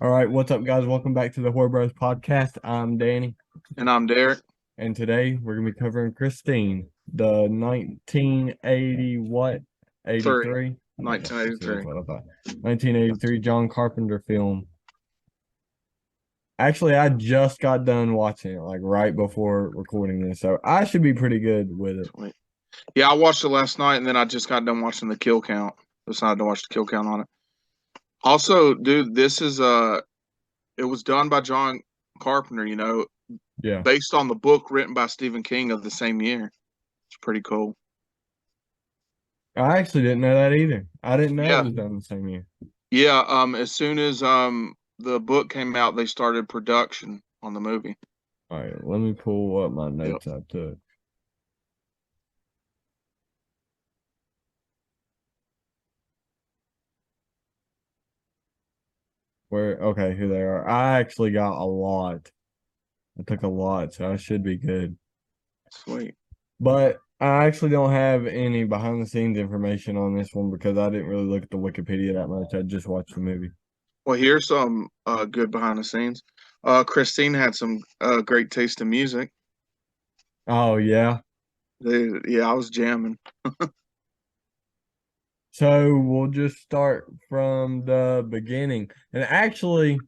All right, what's up, guys? Welcome back to the Horror Bros podcast. I'm Danny, And I'm Derek. and today we're gonna be covering Christine, the 1980 what? 3, 83? Okay, see, that's 1983. what I thought. 1983 John Carpenter film. Actually, I just got done watching it, like right before recording this, so I should be pretty good with it. Sweet. Yeah, I watched it last night, and then I just got done watching the kill count. Decided to watch the kill count on it. Also, dude, this is it was done by John Carpenter. Yeah, Based on the book written by Stephen King of the same year. It's pretty cool. I actually didn't know that either. I didn't know it Yeah, was done the same year. yeah. As soon as the book came out, they started production on the movie. All right, let me pull up my Yep. notes I took. Where, okay, here they are. I actually got a lot. I took a lot, so I should be good. Sweet. But I actually don't have any behind the scenes information on this one because I didn't really look at the Wikipedia that much. I just watched the movie. Well, here's some good behind the scenes. Christine had some great taste in music. Oh yeah. Yeah, I was jamming. So we'll just start from the beginning. And actually,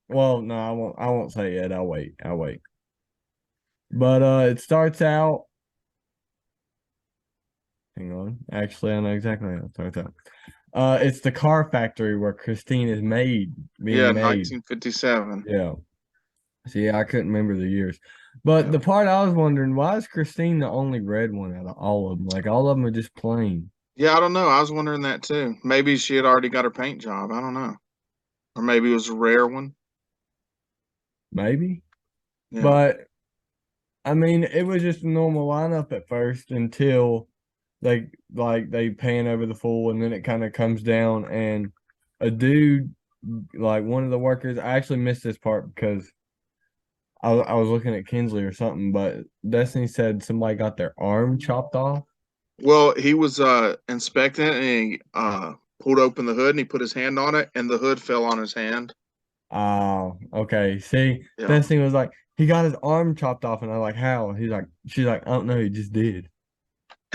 well, no, I won't say it. I'll wait. I'll wait. But it starts out. Hang on. Actually, I know exactly how it starts out. It's the car factory where Christine is Yeah, being made. 1957. Yeah. See, I couldn't remember the years. But Yeah. the part I was wondering, why is Christine the only red one out of all of them? Like all of them are just plain. Yeah, I don't know. I was wondering that too. Maybe she had already got her paint job. I don't know. Or maybe it was a rare one. Maybe. Yeah. But I mean, it was just a normal lineup at first until they pan over the fool and then it kind of comes down and a dude like one of the workers, I actually missed this part because I was looking at Kinsley or something, but Destiny said somebody got their arm chopped off. Well, he was inspecting it and he pulled open the hood and he put his hand on it and the hood fell on his hand. Oh, okay. See, Yeah. Destiny was like, he got his arm chopped off, and I was like, how? She's like, I don't know, he just did.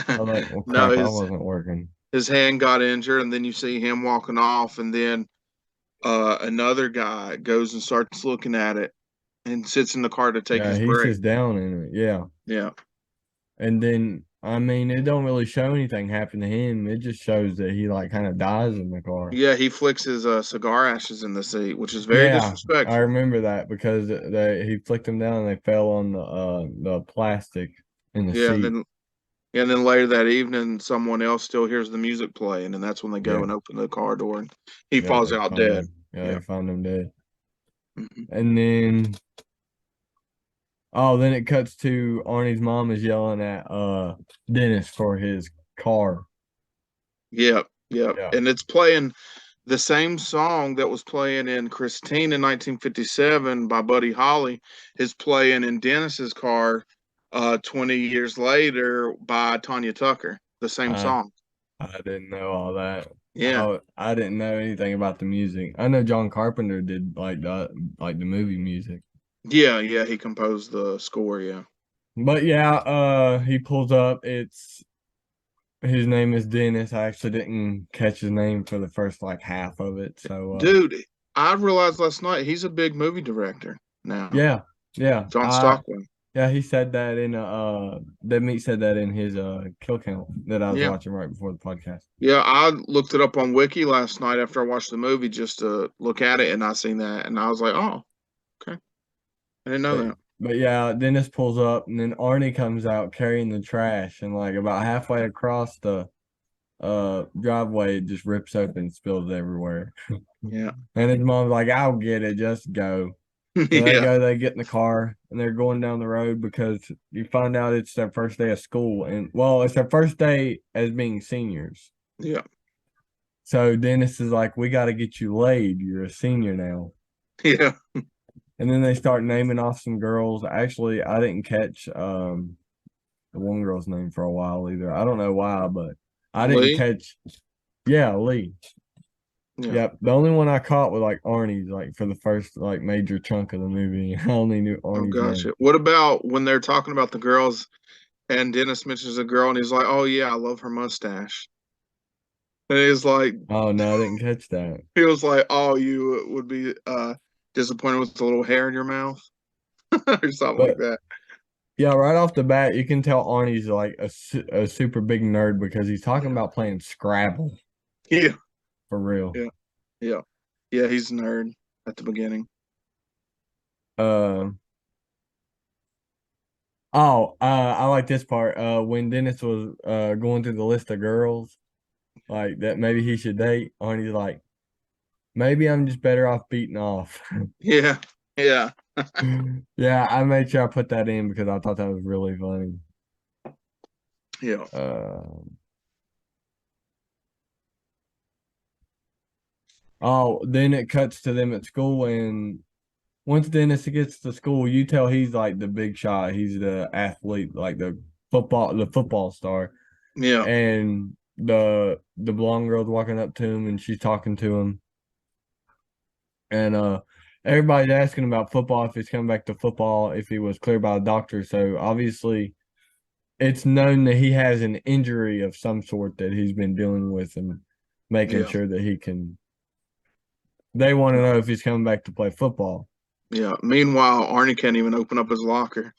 I was like, well, No, crap, I his wasn't working. his hand got injured and then you see him walking off and then another guy goes and starts looking at it and sits in the car to take Yeah, his he break. sits down in it. Yeah, Yeah. and then I mean, it don't really show anything happen to him. It just shows that he like kind of dies in the car. Yeah, he flicks his cigar ashes in the seat, which is very Yeah, I disrespectful. remember that because he flicked them down and they fell on the plastic in the Yeah, seat. and then later that evening, someone else still hears the music playing, and that's when they go Yeah, and open the car door, and he yeah, falls they out find dead. him. Yeah, Yeah. they find him dead. Mhm. And then oh, then it cuts to Arnie's mom is yelling at Dennis for his car. Yep, yep. Yeah. And it's playing the same song that was playing in Christine in 1957 by Buddy Holly is playing in Dennis's car 20 years later by Tanya Tucker. The same I song. I didn't know all that. Yeah. I didn't know anything about the music. I know John Carpenter did like the movie music. Yeah, yeah, he composed the score, yeah. But yeah, he pulls up. It's his name is Dennis. I actually didn't catch his name for the first like half of it. So Dude, I realized last night he's a big movie director now. yeah, yeah. John I Stockwell. Yeah, he said that in that meat said that in his kill count that I was Yeah. watching right before the podcast. Yeah, I looked it up on Wiki last night after I watched the movie just to look at it, and I seen that, and I was like, "Oh, okay, I didn't know But that." but yeah, Dennis pulls up and then Arnie comes out carrying the trash and like about halfway across the driveway it just rips open and spills everywhere. Yeah, And his mom's like, I'll get it, just go. So they yeah, go, they get in the car and they're going down the road because you find out it's their first day of school and well, it's their first day as being seniors. yeah, So Dennis is like, we got to get you laid. You're a senior now. yeah. And then they start naming off some girls. Actually, I didn't catch the one girl's name for a while either. I don't know why, but I didn't Lee. catch. Yeah, Lee. Yeah. Yep. The only one I caught was like Arnie's, like for the first like major chunk of the movie. I only knew Oh, Arnie's name. gotcha. What about when they're talking about the girls and Dennis mentions a girl and he's like, "Oh yeah, I love her mustache." And he's like, Oh no, I didn't catch that. he was like, "Oh, you would be disappointed with the little hair in your mouth or something like But that." yeah, right off the bat, you can tell Arnie's like a super big nerd because he's talking Yeah. about playing Scrabble Yeah. for real. Yeah. Yeah. Yeah. He's a nerd at the beginning. Uh, I like this part. When Dennis was going through the list of girls like that maybe he should date, Arnie's like, maybe I'm just better off beating off. Yeah. Yeah. Yeah, I made sure I put that in because I thought that was really funny. Yeah. Uh, oh, then it cuts to them at school, and once Dennis gets to school, you tell he's like the big shot. He's the athlete, like the football star. Yeah. And the blonde girl's walking up to him, and she's talking to him, and everybody's asking about football if he's coming back to football if he was cleared by the doctor. So obviously it's known that he has an injury of some sort that he's been dealing with and making Yeah. sure that he can. They want to know if he's coming back to play football. Yeah. Meanwhile, Arnie can't even open up his locker.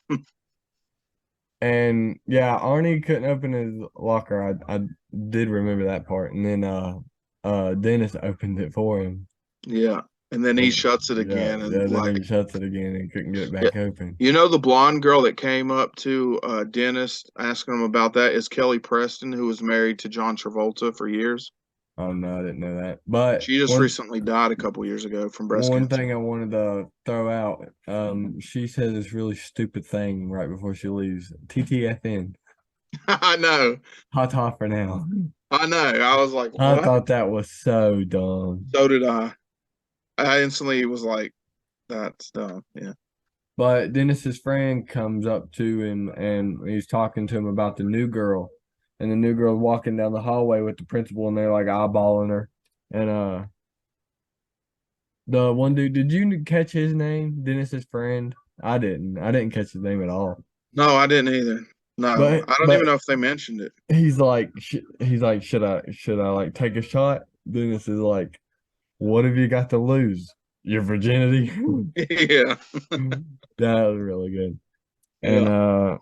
And yeah, Arnie couldn't open his locker. I did remember that part. And then Dennis opened it for him. Yeah. And then he And shuts it yeah, again and yeah, then like he shuts it again and couldn't get it yeah. back open. You know the blonde girl that came up to Dennis asking him about that is Kelly Preston, who was married to John Travolta for years. Oh no, I didn't know that. But She just recently died a couple years ago from breast one cancer. thing I wanted to throw out, she said this really stupid thing right before she leaves. TTFN. I know. Hot top for now. I know. I was like, I what? thought that was so dumb. So did I. I instantly was like, that's dumb. Yeah. But Dennis's friend comes up to him and he's talking to him about the new girl. And the new girl walking down the hallway with the principal and they're like eyeballing her. And the one dude, did you catch his name? Dennis's friend? I didn't. I didn't catch his name at all. No, I didn't either. No, But I don't even but know if they mentioned it. he's like, should I like take a shot? Dennis is like, what have you got to lose? Your virginity? Yeah. That was really good. And Yeah. uh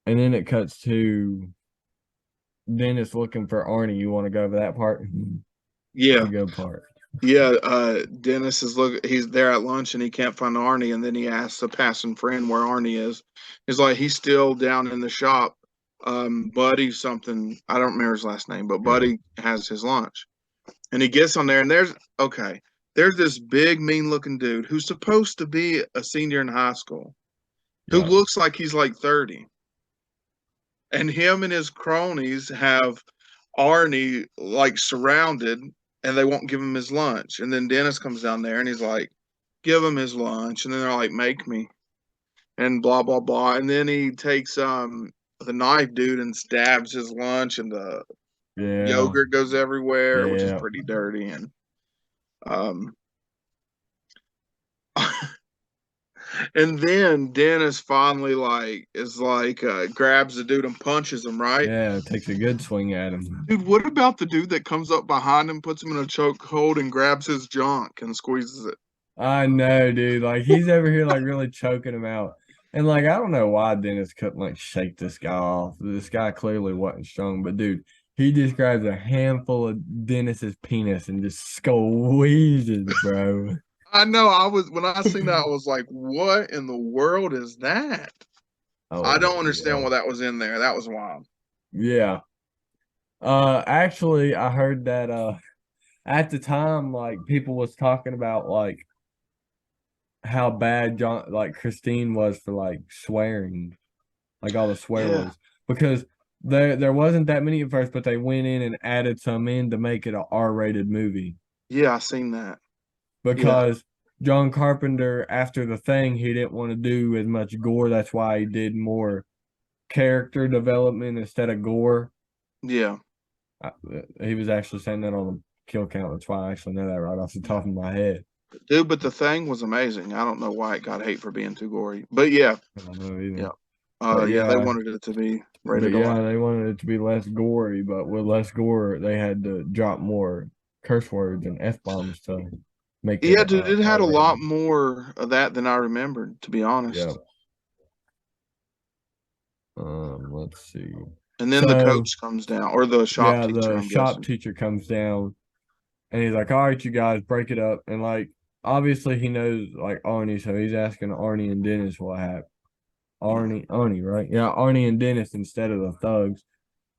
and then it cuts to Dennis looking for Arnie. You want to go over that part? It's a Yeah. good part. Yeah. Dennis is he's there at lunch and he can't find Arnie, and then he asks a passing friend where Arnie is. He's like, he's still down in the shop. Buddy something, I don't remember his last name, but Yeah. Buddy has his lunch. And he gets on there, and there's this big, mean looking dude who's supposed to be a senior in high school, who Yeah. looks like he's like 30. And him and his cronies have Arnie like surrounded, and they won't give him his lunch. And then Dennis comes down there and he's like, give him his lunch. And then they're like, make me, and blah, blah, blah. And then he takes the knife dude and stabs his lunch, and the Yeah. yogurt goes everywhere, which is Yeah. pretty dirty. And um and then Dennis finally like is like grabs the dude and punches him, right? Yeah. Takes a good swing at him. Dude, what about the dude that comes up behind him, puts him in a chokehold, and grabs his junk and squeezes it? I know, dude. Like he's over here like really choking him out. And like I don't know why Dennis couldn't like shake this guy off. This guy clearly wasn't strong, but dude, he just grabs a handful of Dennis's penis and just squeezes, bro. I know. I was when I seen that, I was like, "What in the world is that?" I Oh don't understand yeah. why that was in there. That was wild. Yeah. Actually I heard that at the time like people was talking about like how bad John like Christine was for like swearing, like all the swear Yeah, words, because there wasn't that many at first, but they went in and added some in to make it a R-rated movie yeah, I seen that. Yeah, because John Carpenter after the thing he didn't want to do as much gore. That's why he did more character development instead of gore. yeah, Uh, he was actually saying that on kill count. That's why I actually know that right off the top of my head. Dude, but the thing was amazing. I don't know why it got hate for being too gory. But yeah, I don't know either. yeah. But Yeah, they yeah, wanted it to be but rated yeah, R. they wanted it to be less gory, but with less gore, they had to drop more curse words and F bombs to make it Yeah, dude, it had R a lot rated. more of that than I remembered, to be Yeah. honest. Let's see. And then the So coach comes down, or the shop yeah, teacher, the I'm shop guessing. teacher comes down and he's like, "All right, you guys, break it up." And like, obviously, he knows like Arnie, so he's asking Arnie and Dennis what happened. Yeah. Arnie, right? Yeah, Arnie and Dennis instead of the thugs.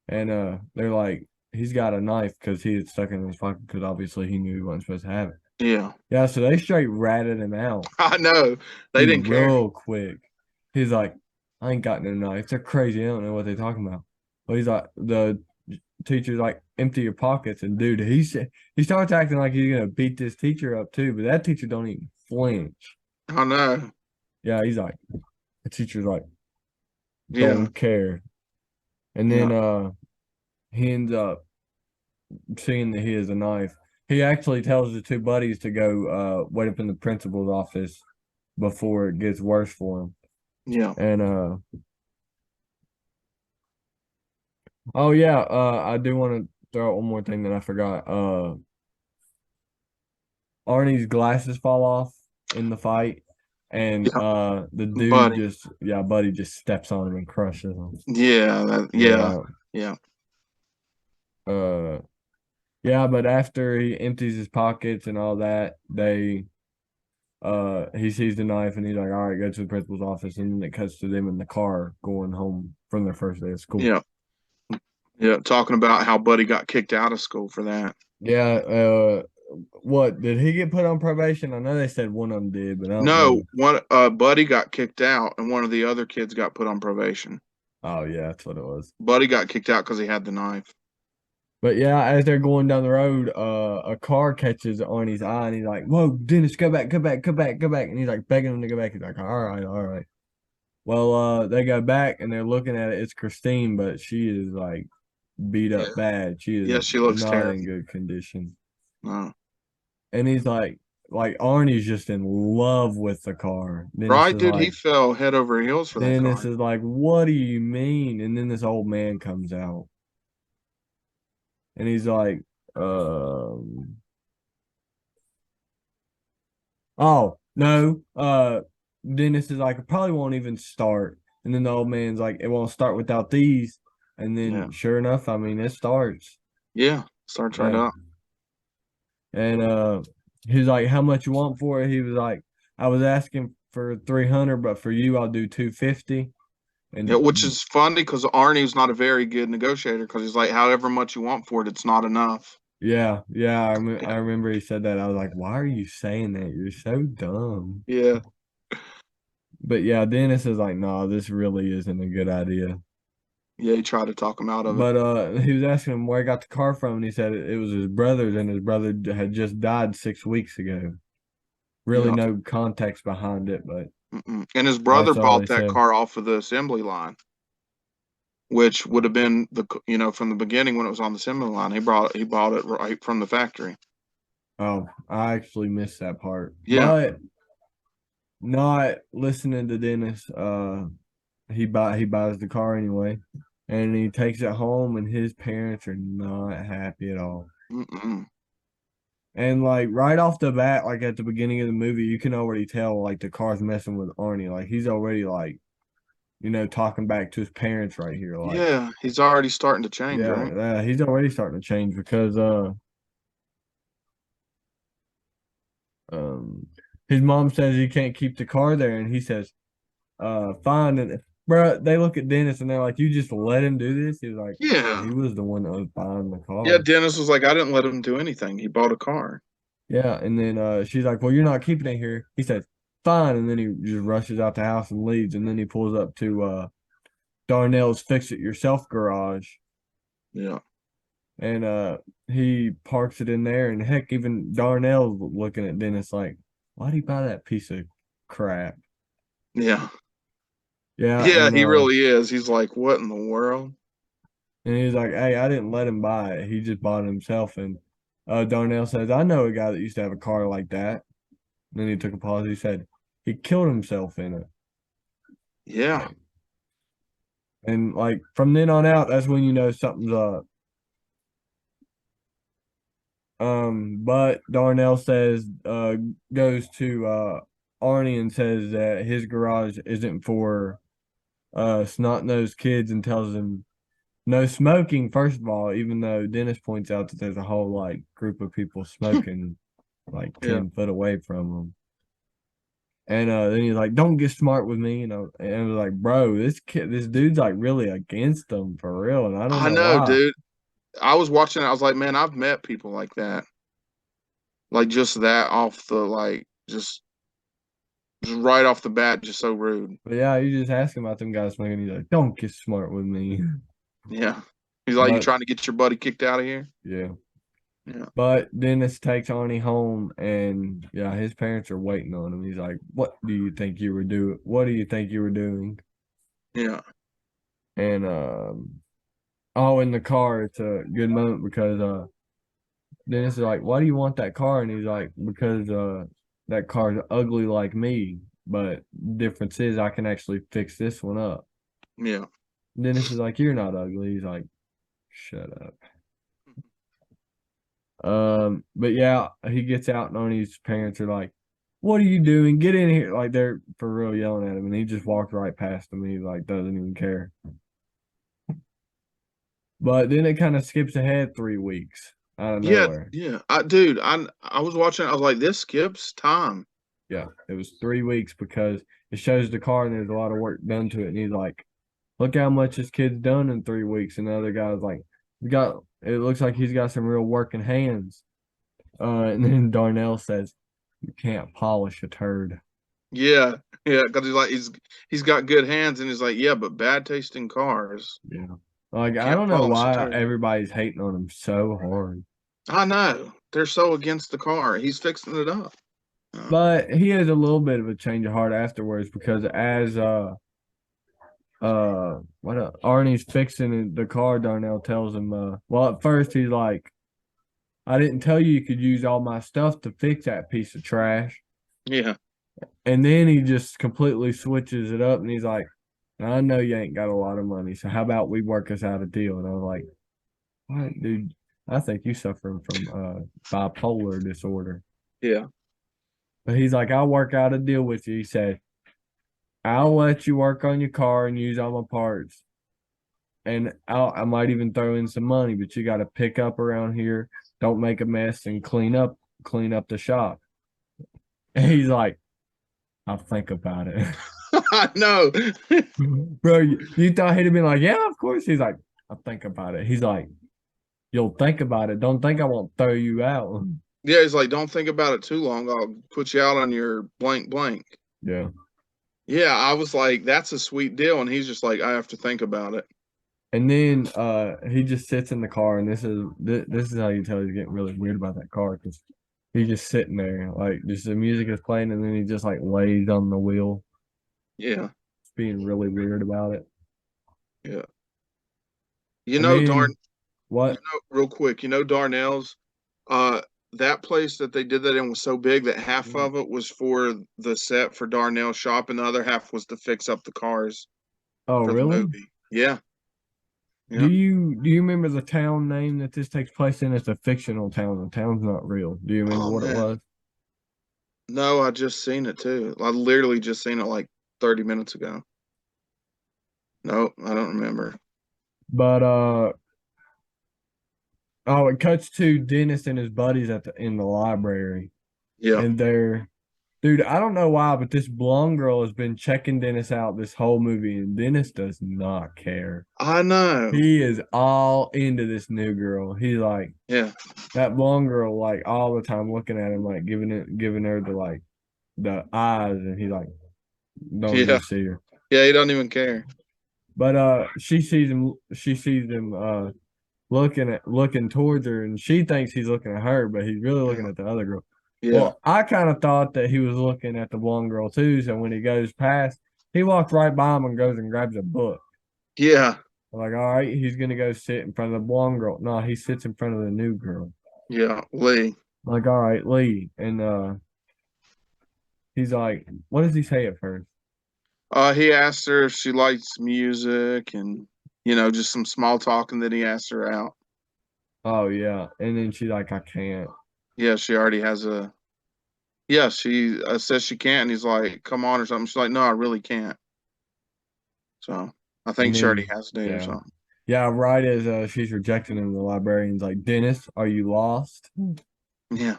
And they're like, he's got a knife because he had stuck it in his pocket because obviously he knew he wasn't supposed to have it. Yeah. Yeah, so they straight ratted him out, I know. They dude, didn't care. real quick. He's like, I ain't got no knife. They're crazy. I don't know what they're talking about. But he's like, the teacher's like, empty your pockets. And dude, he starts acting like he's gonna beat this teacher up too, but that teacher don't even flinch. I know. Yeah, he's like, the teacher's like, Yeah. don't care. And Yeah. then he ends up seeing that he has a knife. He actually tells the two buddies to go wait up in the principal's office before it gets worse for him. Yeah. And oh yeah, I do want to throw out one more thing that I forgot. Arnie's glasses fall off in the fight, and Yeah. the dude Buddy. just Buddy just steps on him and crushes him. Yeah. Yeah. Yeah. Yeah. Uh yeah, but after he empties his pockets and all that, he sees the knife and he's like, all right, go to the principal's office, and then it cuts to them in the car going home from their first day of school. Yeah. Yeah. Talking about how Buddy got kicked out of school for that. Yeah, what did he get put on probation? I know they said one of them did, but I don't No, know. one Buddy got kicked out, and one of the other kids got put on probation. Oh yeah, that's what it was. Buddy got kicked out because he had the knife. But yeah, as they're going down the road, a car catches Arnie's eye, and he's like, "Whoa, Dennis, go back, go back, go back, go back!" And he's like begging him to go back. He's like, "All right, all right." Well, they go back and they're looking at it. It's Christine, but she is like beat Yeah. up bad. She Yeah, is she looks not in terrible. good condition. No. And he's like Arnie's just in love with the car. Right, dude, he fell head over heels for that Dennis car. is like, what do you mean? And then this old man comes out and he's like, oh no, Dennis is like, it probably won't even start. And then the old man's like, it won't start without these. And Yeah. then sure enough, I mean, it starts. Yeah. Starts right Yeah. up. And he's like, how much you want for it? He was like, I was asking for 300, but for you, I'll do 250. Yeah, which And is funny because Arnie's not a very good negotiator because he's like, however much you want for it, it's not enough. yeah, I Yeah. remember he said that. I was like, why are you saying that? You're so dumb. Yeah. But yeah, Dennis is like, no, this really isn't a good idea. Yeah, he tried to talk him out of it. But he was asking him where he got the car from, and he said it was his brother's, and his brother had just died 6 weeks ago. Really, Yeah. no context behind it, but Mm-mm. And his brother that's all they bought that said. car off of the assembly line, which would have been from the beginning when it was on the assembly line. He bought it right from the factory. Oh, I actually missed that part, Yeah. but not listening to Dennis. He buys the car anyway, and he takes it home, and his parents are not happy at all. Mm-mm. And like right off the bat, like at the beginning of the movie, you can already tell like the car's messing with Arnie. Like he's already like, talking back to his parents right here. Like, Yeah, he's already starting to change, yeah, right? he's already starting to change because um his mom says he can't keep the car there, and he says, fine. And bro, they look at Dennis and they're like, you just let him do this? He was like, Yeah. he was the one that was buying the Yeah, car. Dennis was like, I didn't let him do anything. He bought a car. Yeah, and then she's like, well, you're not keeping it here. He says, fine, and then he just rushes out the house and leaves, and then he pulls up to Darnell's Fix It Yourself garage, Yeah. and he parks it in there, and heck, even Darnell's looking at Dennis like, why'd he buy that piece of crap? Yeah. Yeah, Yeah, he really is. He's like, what in the world? and he's like, hey, I didn't let him buy it. He just bought it himself, and Darnell says, I know a guy that used to have a car like that. Then he took a pause. He said, he killed himself in it. Yeah. Like, and like from then on out, that's when you know something's up. But Darnell says, goes to Arnie and says that his garage isn't for snot-nosed kids and tells him no smoking, first of all, even though Dennis points out that there's a whole like group of people smoking like Yeah. 10 foot away from him. And then he's like, "Don't get smart with me," And I was like, "Bro, this dude's like really against them for real," and I don't I know know, why. dude. I was watching it. I was like, man, I've met people like that. Like just that off the like just right off the bat, just so rude. But yeah, you just ask him about them guys smoking. He's like, "Don't get smart with me." Yeah. He's like, you But trying to get your buddy kicked out of here? yeah, Yeah. but Dennis takes Arnie home, and yeah, his parents are waiting on him. He's like, "What do you think you were doing? What do you think you were doing?" Yeah. And oh, in the car, it's a good moment because Dennis is like, "Why do you want that car?" And he's like, "Because that car's ugly like me, but difference is I can actually fix this one up." Yeah. Dennis is like, "You're not ugly." He's like, "Shut up." But yeah, he gets out and Arnie's parents are like, "What are you doing? Get in here!" Like they're for real yelling at him, and he just walks right past them. He like doesn't even care. But then it kind of skips ahead 3 weeks out of Yeah. nowhere. Yeah. I was watching. I was like, this skips time. Yeah, it was 3 weeks because it shows the car and there's a lot of work done to it. And he's like, "Look how much this kid's done in 3 weeks." And the other guy's like, "We got it looks like he's got some real working hands." And then Darnell says, "You can't polish a turd." Yeah. Yeah. Because he's got good hands, and he's like, yeah, but bad tasting cars. Yeah. Like I Can't don't know polish a why turd. everybody's hating on him so hard. I know. They're so against the car. He's fixing it up. But he has a little bit of a change of heart afterwards because as Arnie's fixing the car, Darnell tells him well at first he's like, "I didn't tell you you could use all my stuff to fix that piece of trash." Yeah. And then he just completely switches it up and he's like, "I know you ain't got a lot of money, so how about we work us out a deal?" And I was like, "What, dude? I think you suffering from bipolar disorder." Yeah. But he's like, "I'll work out a deal with you." He said, "I'll let you work on your car and use all my parts. And I might even throw in some money, but you got to pick up around here. Don't make a mess and clean up the shop." And he's like, "I'll think about it." I know. Bro, you thought he'd have been like, "Yeah, of course." He's like, "I'll think about it." He's like, "You'll think about it. Don't think I won't throw you out." Yeah, he's like, don't think about it too long. I'll put you out on your blank blank. Yeah. Yeah, I was like, that's a sweet deal. And he's just like, I have to think about it. And then he just sits in the car, and this is how you tell he's getting really weird about that car because he's just sitting there, like just the music is playing, and then he just like lays on the wheel, Yeah. just being really weird about it. Yeah. You And know, then what? real quick, Darnell's, uh, that place that they did that in was so big that half of it was for the set for Darnell's shop and the other half was to fix up the cars Oh, for the really? movie. Yeah. Do Yeah. you remember the town name that this takes place in? It's a fictional town. The town's not real. Do you remember Oh what it man. was? No, I just seen it too. I literally just seen it like 30 minutes ago. No, I don't remember. But oh, it cuts to Dennis and his buddies in the library, Yeah. and they're dude. I don't know why, but this blonde girl has been checking Dennis out this whole movie, and Dennis does not care. I know. He is all into this new girl. He's like Yeah. that blonde girl, like all the time looking at him, like giving her the eyes, and he's like, don't even Yeah. see her. Yeah, he doesn't even care. But she sees him looking towards her, and she thinks he's looking at her, but he's really looking Yeah. at the other girl. Yeah. Well, I kind of thought that he was looking at the blonde girl too. So when he goes past, he walks right by him and goes and grabs a book. Yeah. I'm like, all right, he's gonna go sit in front of the blonde girl. No, he sits in front of the new girl. Yeah, Lee. Like, all right, Lee. And he's like, what does he say at first? He asked her if she likes music and just some small talking that he asked her out. Oh yeah. And then she's like, I can't. Yeah, she already has a. Yeah, she says she can't, and he's like, "Come on" or something. She's like, "No, I really can't." So I And think she already then has a date or yeah. something. Yeah, right as she's rejecting him, the librarian's like, Dennis, are you lost? Yeah,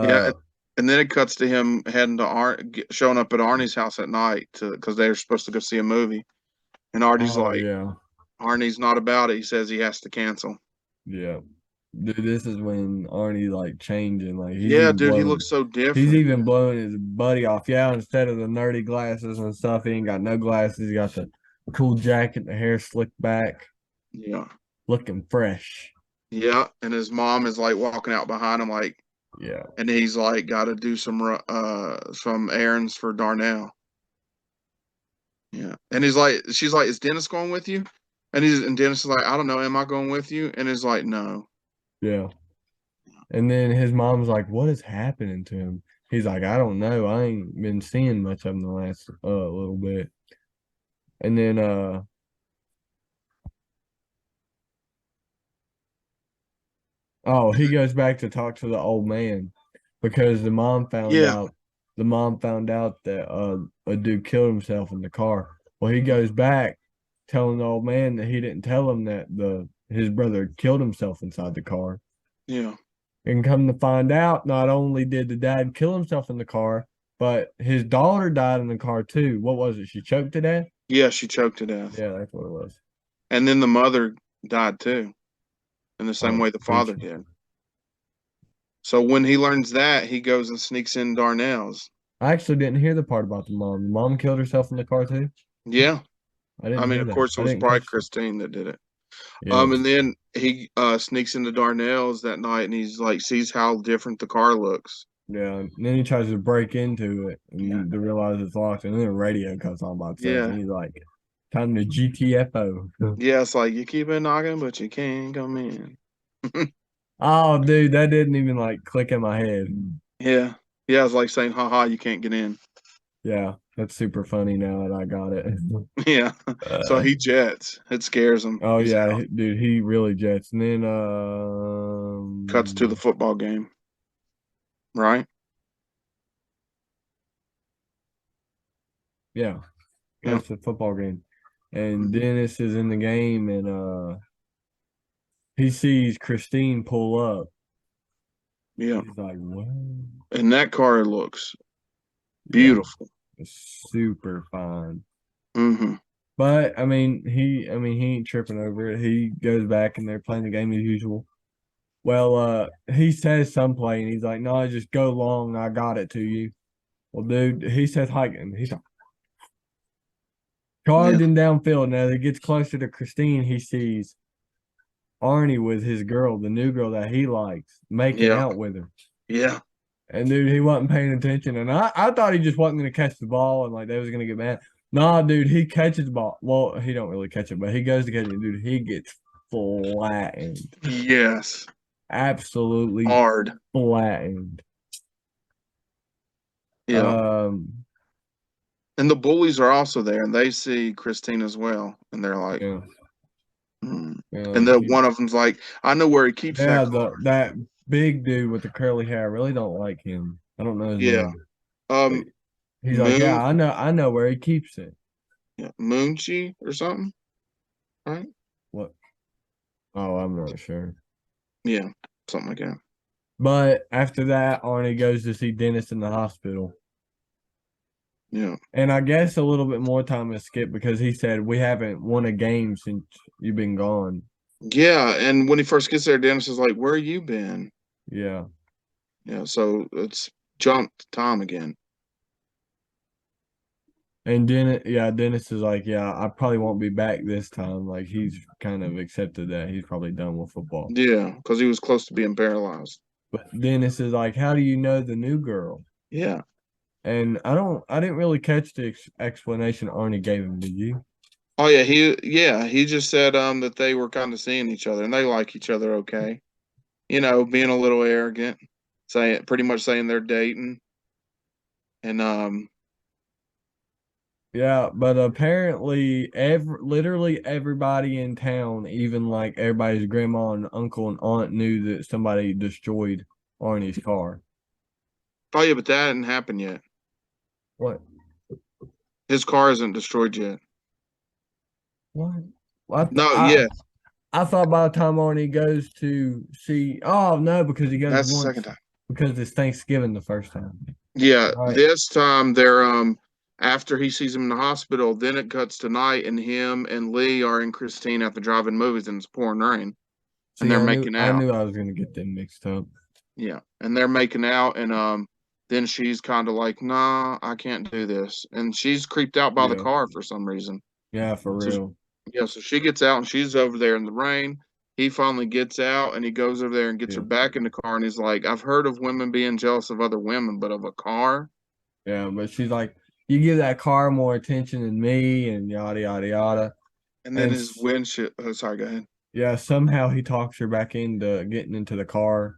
yeah, Uh and then it cuts to him heading to showing up at Arnie's house at night to because they were supposed to go see a movie, and Artie's oh like, yeah. Arnie's not about it. He says he has to cancel. Yeah. Dude, this is when Arnie's like changing. Like Yeah, dude, he looks so he's different. even blowing his buddy off. Yeah, instead of the nerdy glasses and stuff, he ain't got no glasses. He got the cool jacket, the hair slicked back, Yeah, looking fresh. yeah, and his mom is like walking out behind him, like, Yeah. and he's like got to do some errands for Darnell. Yeah. And she's like, is Dennis going with you? And Dennis is like, I don't know, am I going with you? And he's like, no. Yeah. And then his mom's like, what is happening to him? He's like, I don't know. I ain't been seeing much of him the last little bit. And then oh, he goes back to talk to the old man because Yeah, the mom found out that a dude killed himself in the car. Well, he mhm, goes back telling the old man that he didn't tell him that the his brother had killed himself inside the car. yeah, And come to find out, not only did the dad kill himself in the car, but his daughter died in the car too. What was it? She choked to death? yeah. She choked to death, Yeah, that's what it was. and then the mother died too, in the same Oh, way the did father she? did. So when he learns that, he goes and sneaks in Darnell's. I actually didn't hear the part about the mom. The mom killed herself in the car too? Yeah, I I didn't mean, hear of that. course, it I was didn't probably catch that. Christine that did it. Yeah. And then he sneaks into Darnell's that night, and he's like, sees how different the car looks. Yeah. And then he tries to break into it Yeah, and to realize it's locked. And then the radio comes on by itself. yeah, And he's like, time to GTFO. yeah. It's like you keep it knocking, but you can't come in. Oh, dude, that didn't even like click in my head. Yeah. Yeah, it's like saying, haha, you can't get in. Yeah. That's super funny now that I got it. Yeah. So Uh, he jets. It scares him. oh, He's yeah. out. Dude, he really jets. And then, Cuts to the football game, right? yeah. Yeah. That's the football game. And Mhm. Dennis is in the game and he sees Christine pull up. Yeah. He's like, what? And that car looks Yeah, beautiful. it's super fine. Hmm. But I mean he ain't tripping over it. He goes back and they're playing the game as usual. Well, he says some play and he's like, no, just go long, I got it to you. Well, dude, he says hiking. He's like Yeah. charging downfield. And as he gets closer to Christine, he sees Arnie with his girl, the new girl that he likes, making Yeah. out with her. Yeah. And dude, he wasn't paying attention. And I thought he just wasn't gonna catch the ball and like they was gonna get mad. Nah, dude, he catches the ball. Well, he don't really catch it, but he goes to catch it. Dude, he gets flattened. Yes. Absolutely Hard. flattened. Yeah. Um, And the bullies are also there and they see Christine as well. And they're like, yeah, hmm. yeah, And then one of them's like, I know where he keeps that yeah, car. that big dude with the curly hair, I really don't like him. I don't know his Yeah. name. But Um, he's like, Moon, yeah, I know where he keeps it. yeah, Moonchi or something, right? What? Oh, I'm not sure. Yeah, something like that. But after that, Arnie goes to see Dennis in the hospital. Yeah. And I guess a little bit more time is skipped because he said, we haven't won a game since you've been gone. Yeah, and when he first gets there, Dennis is like, "Where you been?" Yeah. Yeah, so it's jumped time again. And Dennis is like, yeah, I probably won't be back this time. Like he's kind of accepted that he's probably done with football. Yeah, because he was close to being paralyzed. But Dennis is like, how do you know the new girl? Yeah. And I didn't really catch the explanation Arnie gave him. Did you? Oh yeah, he just said that they were kind of seeing each other and they like each other okay. being a little arrogant, pretty much saying they're dating. And Yeah, but apparently literally everybody in town, even like everybody's grandma and uncle and aunt knew that somebody destroyed Arnie's car. oh yeah, but that hadn't happened yet. What? His car isn't destroyed yet. What? What? No, yeah, I thought by the time Arnie goes to see, oh no, because he goes that's the once second time. because it's Thanksgiving the first time. Yeah, Right. this time they're after he sees him in the hospital, then it cuts to night and him and Lee are in Christine at the drive-in movies and it's pouring rain and See, they're I knew making I out. knew I was gonna get them mixed up. Yeah, and they're making out and then she's kind of like, "Nah, I can't do this." And she's creeped out by the Yeah. car for some reason. Yeah, for So real. yeah, so she gets out and she's over there in the rain. He finally gets out and he goes over there and gets her Yeah. back in the car and he's like, "I've heard of women being jealous of other women, but of a car?" Yeah, but she's like, you give that car more attention than me, and yada yada yada. And then And his windshield. Oh, sorry, go ahead. yeah, somehow he talks her back into getting into the car.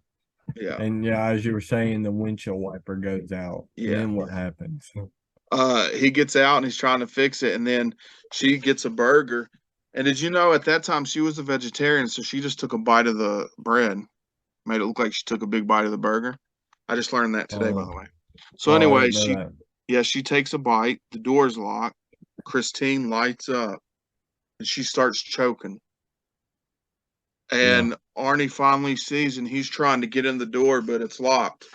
Yeah, And yeah, as you were saying, the windshield wiper goes out. And yeah. then what happens? He gets out and he's trying to fix it, and then she gets a burger. And did you know at that time she was a vegetarian, so she just took a bite of the bread, made it look like she took a big bite of the burger. I just learned that today, by Oh, the way. So oh, I anyway, didn't know that. she takes a bite. The door's locked. Christine lights up, and she starts choking. Yeah, And Arnie finally sees, and he's trying to get in the door, but it's locked.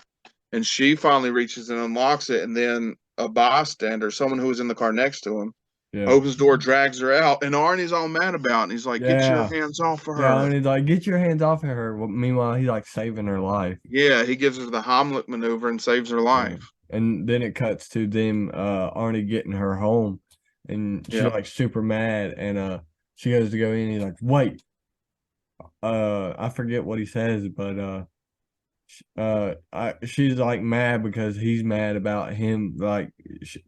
And she finally reaches and unlocks it, and then a bystander, someone who was in the car next to him, yeah, opens the door, drags her out, and Arnie's all mad about it. And he's like, "Get your yeah, hands off of yeah. her." And he's like, get your hands off of her. Well, meanwhile, he's like saving her life. Yeah, he gives her the Heimlich maneuver and saves her Yeah. life. And then it cuts to them, Arnie getting her home, and she's Yeah, like super mad, and she goes to go in. And he's like, wait, I forget what he says, but she's like mad because he's mad about him, like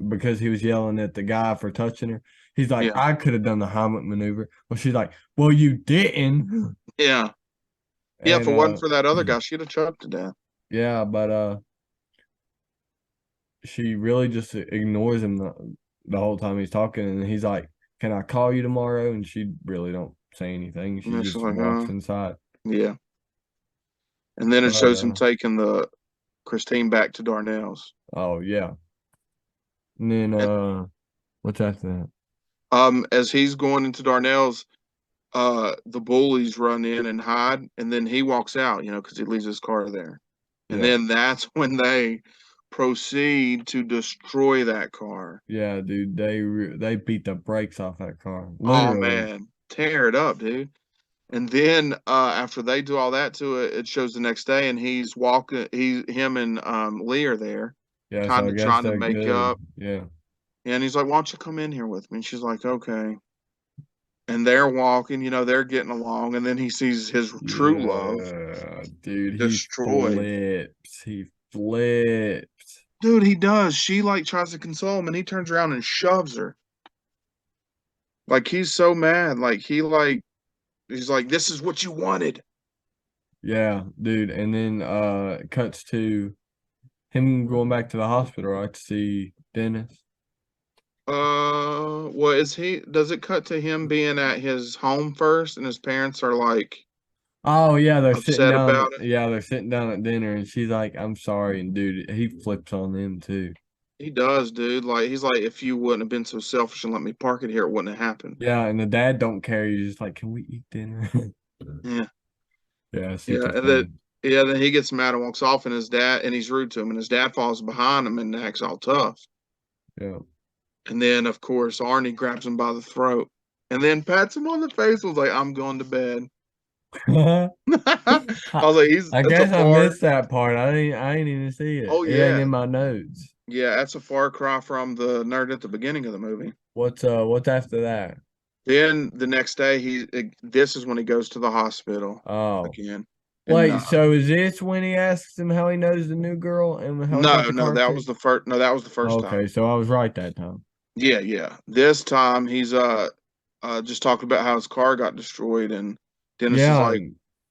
because he was yelling at the guy for touching her. He's like, yeah, I could have done the Heimlich maneuver. Well, she's like, well, you didn't. yeah, yeah. If And it wasn't for that other guy, she'd have choked to death. yeah, but she really just ignores him the whole time he's talking, and he's like, "Can I call you tomorrow?" And she really don't say anything. She And she's just like, walks inside. yeah." And then it But shows him taking the Christine back to Darnell's. oh yeah, and then And what's after that? as he's going into Darnell's, the bullies run in and hide, and then he walks out, because he leaves his car there. And Yeah, then that's when they proceed to destroy that car. yeah, dude, they beat the brakes off that car, Oh literally. man, tear it up, dude. And then after they do all that to it, it shows the next day, and he's walking. Him and Lee are there, Yeah, so kind I of guess trying to they're make good. up. Yeah, And he's like, "Why don't you come in here with me?" And she's like, "Okay." And they're walking, they're getting along, and then he sees his true love yeah, dude, he destroyed. flips. He flips. Dude, he does. She like tries to console him and he turns around and shoves her. Like he's so mad. He's like, "This is what you wanted." Yeah, dude, and then it cuts to him going back to the hospital, right, to see Dennis. Well, does it cut to him being at his home first and his parents are like Oh yeah, they're sitting upset down. about it? Yeah, they're sitting down at dinner, and she's like, "I'm sorry," and dude, he flips on them too. He does, dude. Like he's like, "If you wouldn't have been so selfish and let me park it here, it wouldn't have happened." Yeah, and the dad don't care. He's just like, "Can we eat dinner?" Yeah. Yeah, Yeah. super And then funny. yeah, then he gets mad and walks off and he's rude to him and his dad falls behind him and acts all tough. Yeah. And then of course Arnie grabs him by the throat and then pats him on the face, was like, "I'm going to bed." I I, was like, I that's a guess I far missed that part. I didn't even see it. oh It ain't yeah. in my notes. Yeah, that's a far cry from the nerd at the beginning of the movie. What's after that? Then the next day, this is when he goes to the hospital Oh. again. And Wait, so is this when he asks him how he knows the new girl and how he got no, the no, car that was key? the first. No, that was the first time. Okay, so I was right that time. Yeah, yeah. This time he's just talking about how his car got destroyed, and Dennis is Yeah, like,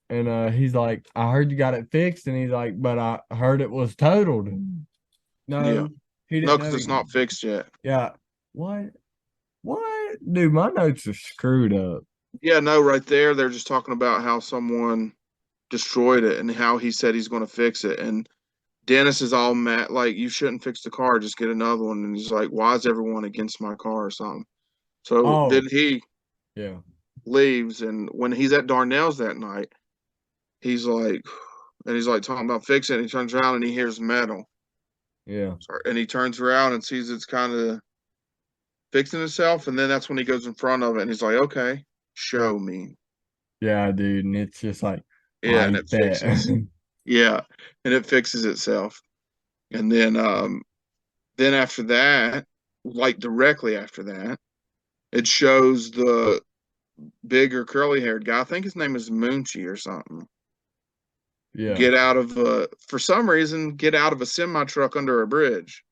and he's like, I heard you got it fixed, and he's like, but I heard it was totaled. Yeah. No, he No, didn't because know. it's not fixed yet. Yeah. What? What? Dude, my notes are screwed up. Yeah, no, right there, they're just talking about how someone destroyed it and how he said he's going to fix it. And Dennis is all mad, like, you shouldn't fix the car, just get another one. And he's like, why is everyone against my car or something? So Oh, then he yeah. leaves, and when he's at Darnell's that night, he's like, and he's like talking about fixing it. And he turns around and he hears metal. Yeah. Sorry, and he turns around and sees it's kind of fixing itself. And then that's when he goes in front of it and he's like, okay, show me. Yeah, dude. And it's just like, Yeah, and I it bet. fixes. Yeah, and it fixes itself. And then after that, like directly after that, it shows the bigger curly haired guy. I think his name is Moonchie or something. Yeah. Get out of a for some reason get out of a semi truck under a bridge.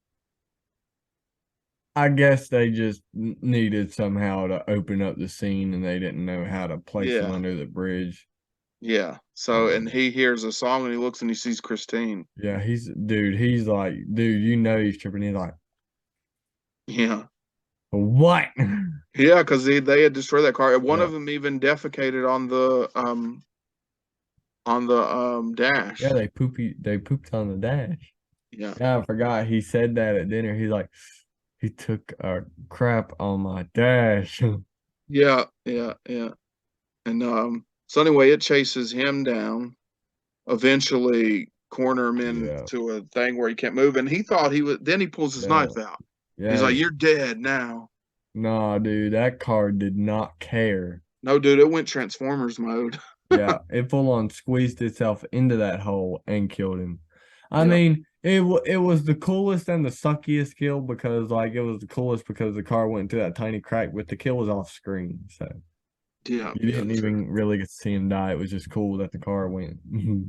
I guess they just needed somehow to open up the scene and they didn't know how to place him Yeah, under the bridge. yeah. So and Um, he hears a song and he looks and he sees Christine. yeah, he's like, dude, you know he's tripping. He's like, Yeah, what? yeah, because they had destroyed that car. One Yeah. of them even defecated on the Yeah, dash. they pooped on the dash. Yeah, Yeah, I forgot he said that at dinner. He's like, he took a crap on my dash. yeah, yeah, yeah. And so anyway, it chases him down. Eventually, corner him Yeah. into a thing where he can't move. And he thought he was. Then he pulls his Yeah. knife out. He's Yeah. like, "You're dead now." Nah, dude, that car did not care. No, dude, it went Transformers mode. Yeah, it full on squeezed itself into that hole and killed him. I Yeah, mean, it was the coolest and the suckiest kill because like it was the coolest because the car went into that tiny crack, but the kill was off screen, so yeah, you yeah, didn't true. even really get to see him die. It was just cool that the car went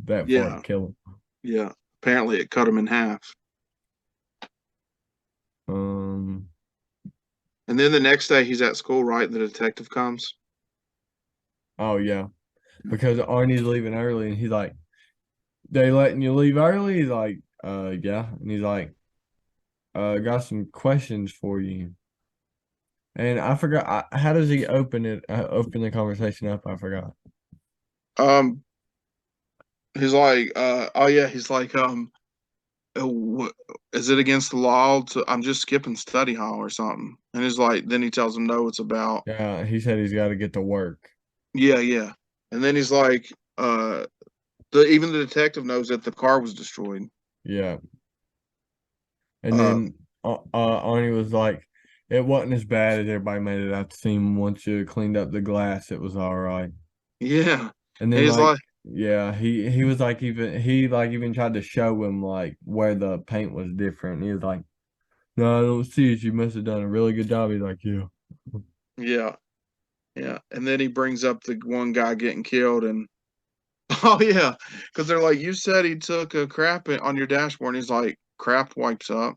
that far to Yeah, kill yeah. Apparently, it cut him in half. him. And then the next day, he's at school, right? The detective comes. Oh yeah, because Arnie's leaving early, and he's like, "They letting you leave early?" He's like, yeah," and he's like, got some questions for you." And I forgot how does he open the conversation up? I forgot. Um, he's like, oh yeah, he's like, is it against the law to? I'm just skipping study hall or something. And he's like, then he tells him no, it's about. Yeah, he said he's got to get to work. Yeah, yeah. And then he's like, the even the detective knows that the car was destroyed. Yeah, and Um, then Arnie was like, "It wasn't as bad as everybody made it out to seem. Once you cleaned up the glass, it was all right." yeah. And And then he's like, like, yeah, he was like even tried to show him like where the paint was different. He was like, "No, I don't see it. You must have done a really good job." He's like, "Yeah." yeah, yeah. And then he brings up the one guy getting killed, and oh yeah, because they're like, you said he took a crap on your dashboard. And he's like, crap wipes up.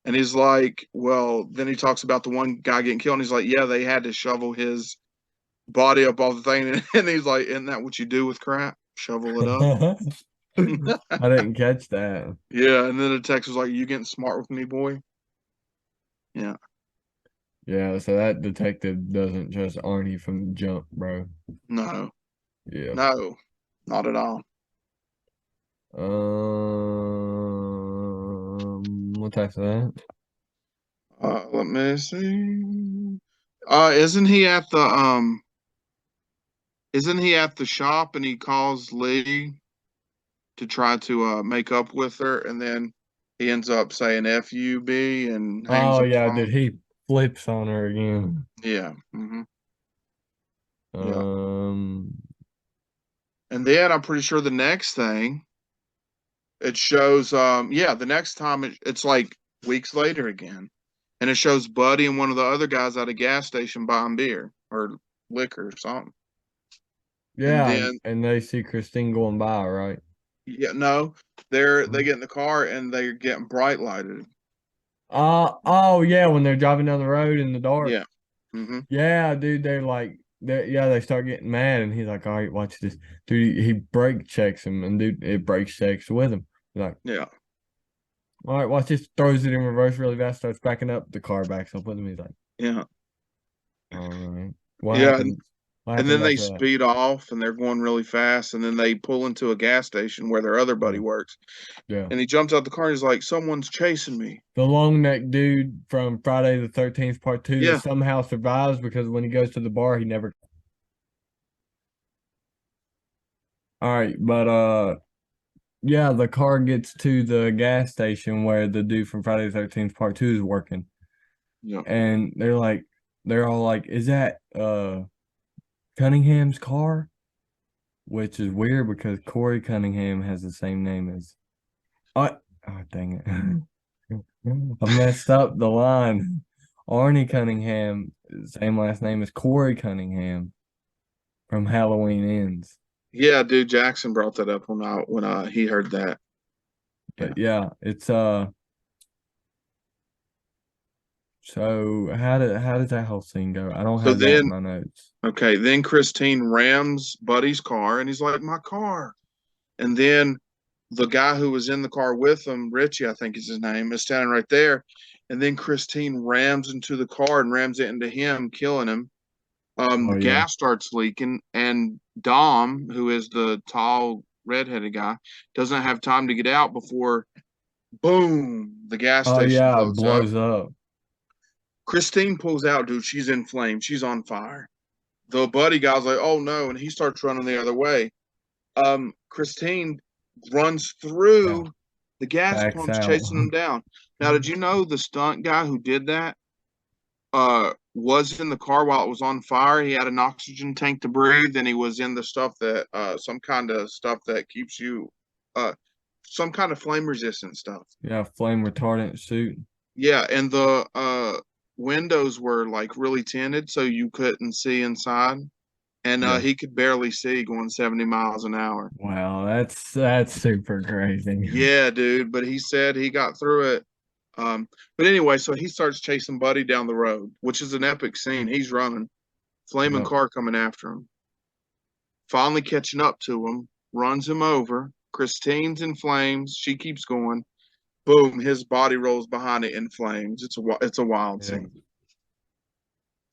And he's like, well, then he talks about the one guy getting killed. And he's like, yeah, they had to shovel his body up off the thing. And he's like, isn't that what you do with crap? Shovel it up. I didn't catch that. Yeah. And then the text was like, you getting smart with me, boy? Yeah. Yeah, so that detective doesn't trust Arnie from the jump, bro. No, Yeah. no, not at all. What's after that? Let me see. Isn't he at the isn't he at the shop and he calls Lee to try to make up with her, and then he ends up saying "FUB" and hangs Oh up the yeah, phone. dude, he flips on her again. Yeah. Yeah. Um, And then I'm pretty sure the next thing it shows, yeah, the next time it's like weeks later again, and it shows Buddy and one of the other guys at a gas station buying beer or liquor or something. And yeah, then, and they see Christine going by, right? yeah, no, they get in the car and they're getting bright lighted. Oh yeah, when they're driving down the road in the dark. Yeah. Yeah, dude, they're like they start getting mad, and he's like, "All right, watch this, dude." He brake checks him, and dude, it brake checks with him. He's like, Yeah. "All right, watch this." Throws it in reverse really fast, starts backing up. The car backs up with him. He's like, Yeah. "All right, what Yeah. happened? What And happened then they after that?" speed off and they're going really fast. And then they pull into a gas station where their other buddy Yeah, works. yeah. And he jumps out the car and he's like, someone's chasing me. The long neck dude from Friday the 13th Part Two that Yeah. somehow survives because when he goes to the bar, he never. All right, but yeah, the car gets to the gas station where the dude from Friday the 13th Part Two is working, Yeah. and they're all like, "Is that Cunningham's car?" Which is weird because Corey Cunningham has the same name as. Oh dang it! I messed up the line. Arnie Cunningham, same last name as Corey Cunningham from Halloween Ends. Yeah, dude, Jackson brought that up when he heard that. Yeah. But yeah, it's so how did that whole scene go? I don't So have that in then my notes. okay, then Christine rams Buddy's car and he's like, my car. And then the guy who was in the car with him, Richie, I think is his name, is standing right there. And then Christine rams into the car and rams it into him, killing him. Oh The yeah. gas starts leaking, and Dom, who is the tall redheaded guy, doesn't have time to get out before boom, the gas Oh station yeah, blows up. blows up. Christine pulls out, dude. She's in flames. She's on fire. The buddy guy's like, oh no, and he starts running the other way. Christine runs Yeah, through the gas backs pumps, out. chasing them down. Now, did you know the stunt guy who did that was in the car while it was on fire? He had an oxygen tank to breathe, and he was in the stuff that some kind of stuff that keeps you uh some kind of flame resistant stuff. Yeah, flame retardant suit. Yeah, and the windows were like really tinted, so you couldn't see inside. And Yeah. he could barely see going 70 miles an hour. Wow, that's super crazy. Yeah, dude. But he said he got through it. But anyway, so he starts chasing Buddy down the road, which is an epic scene. He's running, flaming Yep. car coming after him. Finally catching up to him, runs him over. Christine's in flames. She keeps going. Boom! His body rolls behind it in flames. It's a wild Yeah. scene.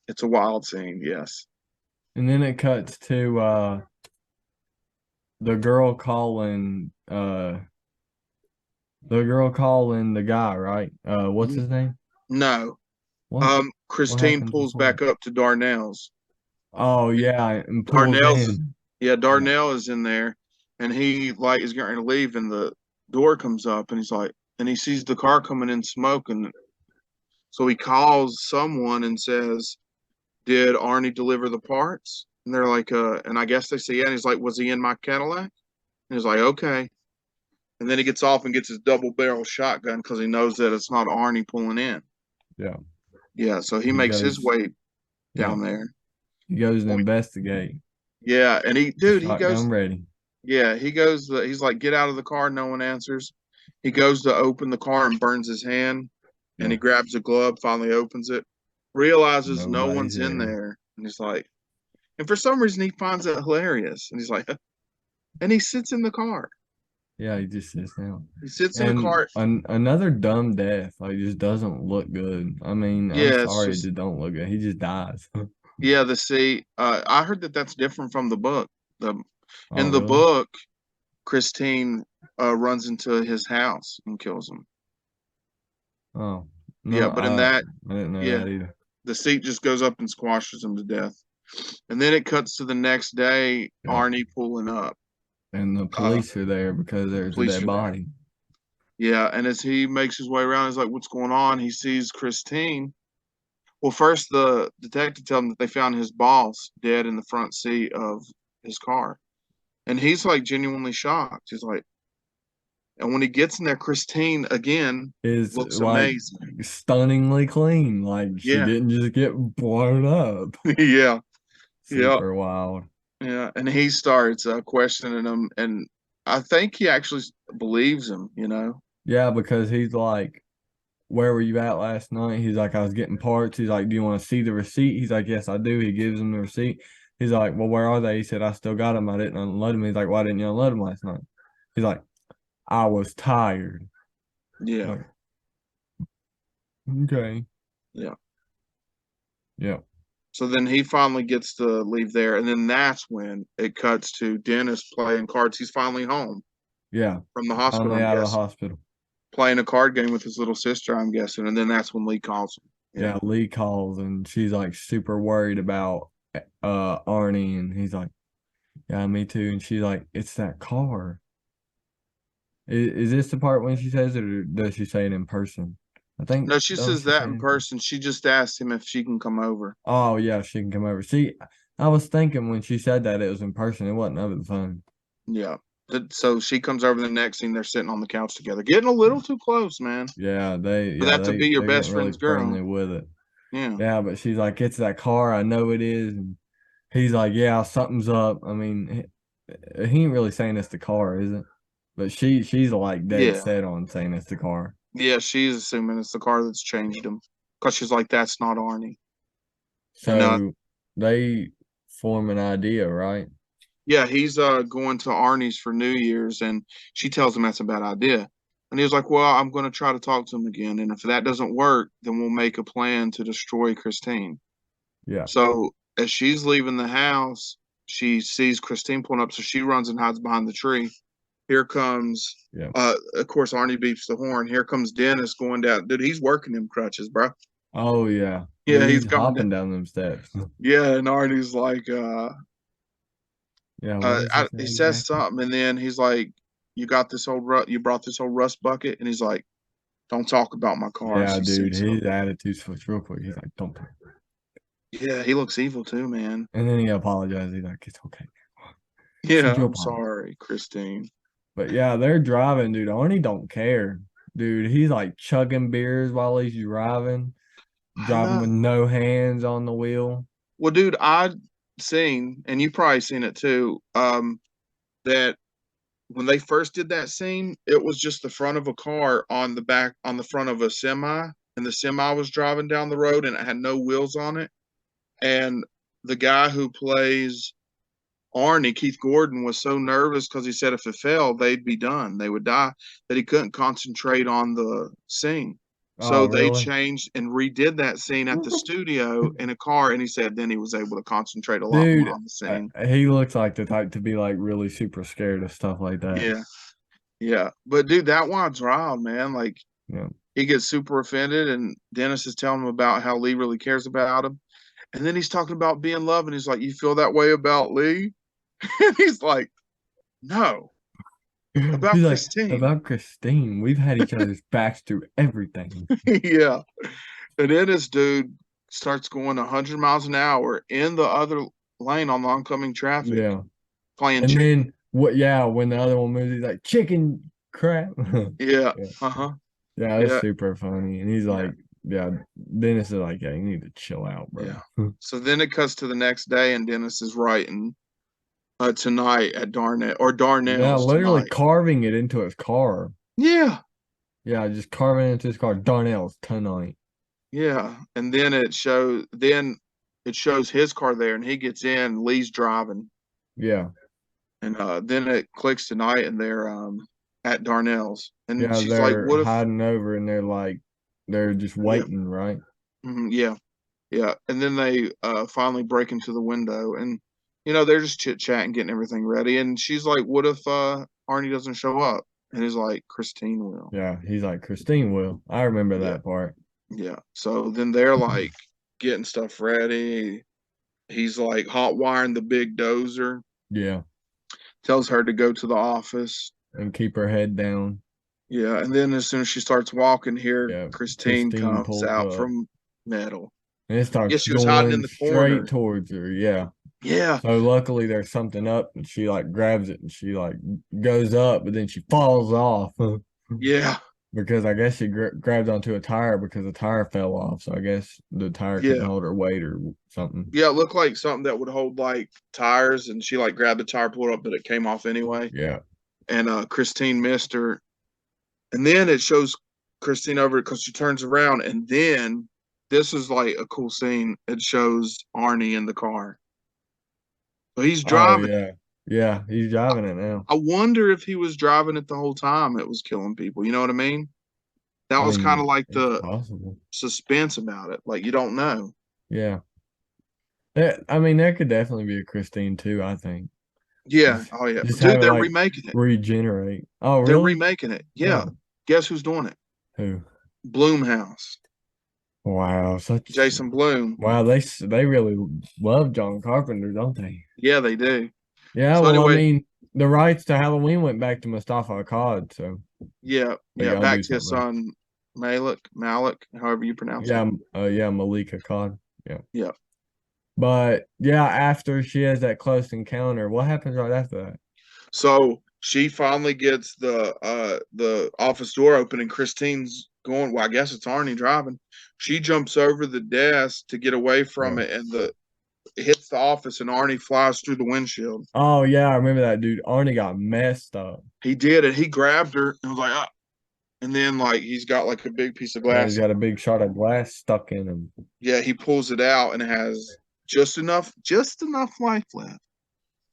It's a wild scene. Yes. And then it cuts to the girl calling the guy, right? What's his name? No. What? What Christine happens pulls before? back up to Darnell's. Oh yeah, and pulls Darnell's, in. yeah, Yeah. Darnell is in there, and he like is getting ready to leave, and the door comes up, and he's like, and he sees the car coming in smoke, and so he calls someone and says, "Did Arnie deliver the parts?" And they're like, and I guess they say, yeah. And he's like, "Was he in my Cadillac?" And he's like, "Okay." And then he gets off and gets his double barrel shotgun because he knows that it's not Arnie pulling in. Yeah. Yeah, so he He makes his goes, way yeah. down there. He goes to investigate. Yeah, and The he goes. shotgun ready. Yeah, he goes. He's like, "Get out of the car." No one answers. He goes to open the car and burns his hand. And Yeah. he grabs a glove. Finally opens it. Realizes no Nobody's one's in there. there. And he's like, and for some reason he finds it hilarious. And he's like, and he sits in the car. Yeah, he just sits down. He sits in the And car. another dumb death. Like just doesn't look good. I mean, I'm Yeah, it's sorry, it just just don't look good. He just dies. yeah. The sea. I heard that that's different from the book. The Oh, in the really? book, Christine runs into his house and kills him. Oh, no, Yeah, but in that, I didn't know yeah, that either. the seat just goes up and squashes him to death. And then it cuts to the next day, Yeah. Arnie pulling up. And the Uh, police are there because there's a Police dead are there. body. Yeah, and as he makes his way around, he's like, "What's going on?" He sees Christine. Well, first the detective tells him that they found his boss dead in the front seat of his car, and he's like genuinely shocked. He's like, and when he gets in there, Christine again Is looks like amazing. stunningly clean. Like she Yeah, didn't just get blown up. yeah, yeah, Super wild. yeah. And he starts questioning him, and I think he actually believes him. You know. Yeah, because he's like, where were you at last night? He's like, I was getting parts. He's like, do you want to see the receipt? He's like, yes, I do. He gives him the receipt. He's like, well, where are they? He said, I still got them. I didn't unload them. He's like, why didn't you unload them last night? He's like, I was tired. Yeah. Like, okay. Yeah. Yeah. So then he finally gets to leave there, and then that's when it cuts to Dennis playing cards. He's finally home Yeah. from the hospital, Finally I'm out of the guessing, hospital. playing a card game with his little sister, I'm guessing, and then that's when Lee calls him. Yeah. Yeah. Lee calls and she's like super worried about Arnie. And he's like, yeah, me too. And she's like, it's that car. Is this the part when she says it, or does she say it in person? I think, No, she don't says she that say it in in person? person. She just asked him if she can come over. Oh, yeah, she can come over. See, I was thinking when she said that it was in person, it wasn't over the phone. Yeah. So she comes over. The next scene, they're sitting on the couch together, getting a little too close, man. For Yeah, that to be your they best getting really friend's girl. friendly with it. Yeah. Yeah, but she's like, it's that car. I know it is. And he's like, yeah, something's up. I mean, he ain't really saying it's the car, is it? But she's like dead Yeah. set on saying it's the car. Yeah. She's assuming it's the car that's changed him because she's like, that's not Arnie. And So they form an idea, right? yeah, he's going to Arnie's for New Year's, and she tells him that's a bad idea. And he was like, well, I'm going to try to talk to him again. And if that doesn't work, then we'll make a plan to destroy Christine. Yeah, So as she's leaving the house, she sees Christine pulling up. So she runs and hides behind the tree. Here comes, yeah. of course, Arnie beeps the horn. Here comes Dennis going down. Dude, he's working them crutches, bro. Oh yeah. Yeah, Dude, he's he's coming down. hopping down them steps. Yeah, and Arnie's like, Yeah, what does he say he says exactly? something, and then he's like, "You got this old you brought this old rust bucket," and he's like, "Don't talk about my car." Yeah, She dude, sees his something. attitude switched real quick. He's like, don't talk. Yeah, he looks evil too, man. And then he apologized. He's like, it's okay. Said Yeah, you I'm apologize. sorry, Christine. But yeah, they're driving, dude. Arnie don't care. Dude, he's like chugging beers while he's driving, I driving with know. no hands on the wheel. Well, dude, I'd seen, and you probably seen it too. That when they first did that scene, it was just the front of a car on the back on the front of a semi, and the semi was driving down the road, and it had no wheels on it. And the guy who plays Arnie, Keith Gordon, was so nervous because he said if it fell, they'd be done. They would die, that he couldn't concentrate on the scene. Oh, So they really? changed and redid that scene at the studio in a car. And he said then he was able to concentrate a lot more Dude, on the scene. he looks like the type to be like really super scared of stuff like that. Yeah. Yeah. But dude, that one's wild, man. Like Yeah. he gets super offended, and Dennis is telling him about how Lee really cares about him. And then he's talking about being loved, and he's like, you feel that way about Lee? And he's like, no, about He's like, Christine. about Christine, we've had each other's backs through everything. Yeah. And then this dude starts going 100 miles an hour in the other lane on the oncoming traffic, Yeah. playing And chicken. then what yeah, when the other one moves, he's like, chicken crap. Yeah. Yeah. Uh-huh. Yeah, it's Yeah. super funny. And he's Yeah. like, yeah, Dennis is like, yeah, you need to chill out, bro. Yeah. So then it cuts to the next day, and Dennis is writing tonight at Yeah, Darnell's literally tonight. carving it into his car. Yeah. Yeah, just carving it into his car. Darnell's tonight. Yeah. And then it shows his car there, and he gets in, Lee's driving. Yeah. And then it clicks tonight, and they're at Darnell's. And Yeah, she's like, they're what if hiding over and they're like, they're just yeah. waiting, right? Yeah. Yeah. And then they finally break into the window, and they're just chit chatting, getting everything ready. And she's like, what if Arnie doesn't show up? And he's like, Christine will. Yeah, he's like, Christine will. I remember Yeah. that part. Yeah. So then they're like getting stuff ready. He's like hot wiring the big dozer, Yeah, tells her to go to the office. and keep her head down. Yeah. And then as soon as she starts walking here, Yeah, Christine Christine comes pulls out up from metal. and it Yeah, starts she was hiding in going the straight corner. towards her. Yeah. Yeah. So luckily there's something up and she like grabs it and she like goes up, but then she falls off Yeah. because I guess she grabbed onto a tire because the tire fell off. So I guess the tire couldn't Yeah. hold her weight or something. Yeah, it looked like something that would hold like tires, and she like grabbed the tire, pulled it up, but it came off anyway. Yeah. And Christine missed her. And then it shows Christine over because she turns around, and then this is like a cool scene. It shows Arnie in the car. So he's Oh driving. yeah. Yeah, he's driving it now. I wonder if he was driving it the whole time it was killing people. You know what I mean? That I was kind of mean, like it's the possible. suspense about it. Like you don't know. Yeah. I mean, that could definitely be a Christine too, I think. Yeah. Just Oh yeah. just have Dude, it they're like remaking it. regenerate. Oh, They're really? remaking it. Yeah. Oh, Guess who's doing it? who? Bloomhouse. Wow, such Jason Bloom. wow, they really love John Carpenter, don't they? Yeah, they do. Yeah, So well, I anyway, mean, the rights to Halloween went back to Mustafa Akkad, so yeah, they yeah. gotta Back do to his something right. son Malik, however you pronounce it. Yeah, Malik Akkad. Yeah. Yeah. But yeah, after she has that close encounter, what happens right after that? So she finally gets the office door open and Christine's going, well, I guess it's Arnie driving. She jumps over the desk to get away from Oh. it and the it hits the office and Arnie flies through the windshield. Oh yeah, I remember that dude. Arnie got messed up. He did it. He grabbed her and was like, ah. And then like he's got like a big piece of Yeah, he's glass. got a big shot of glass stuck in him. Yeah, he pulls it out and it has just enough life left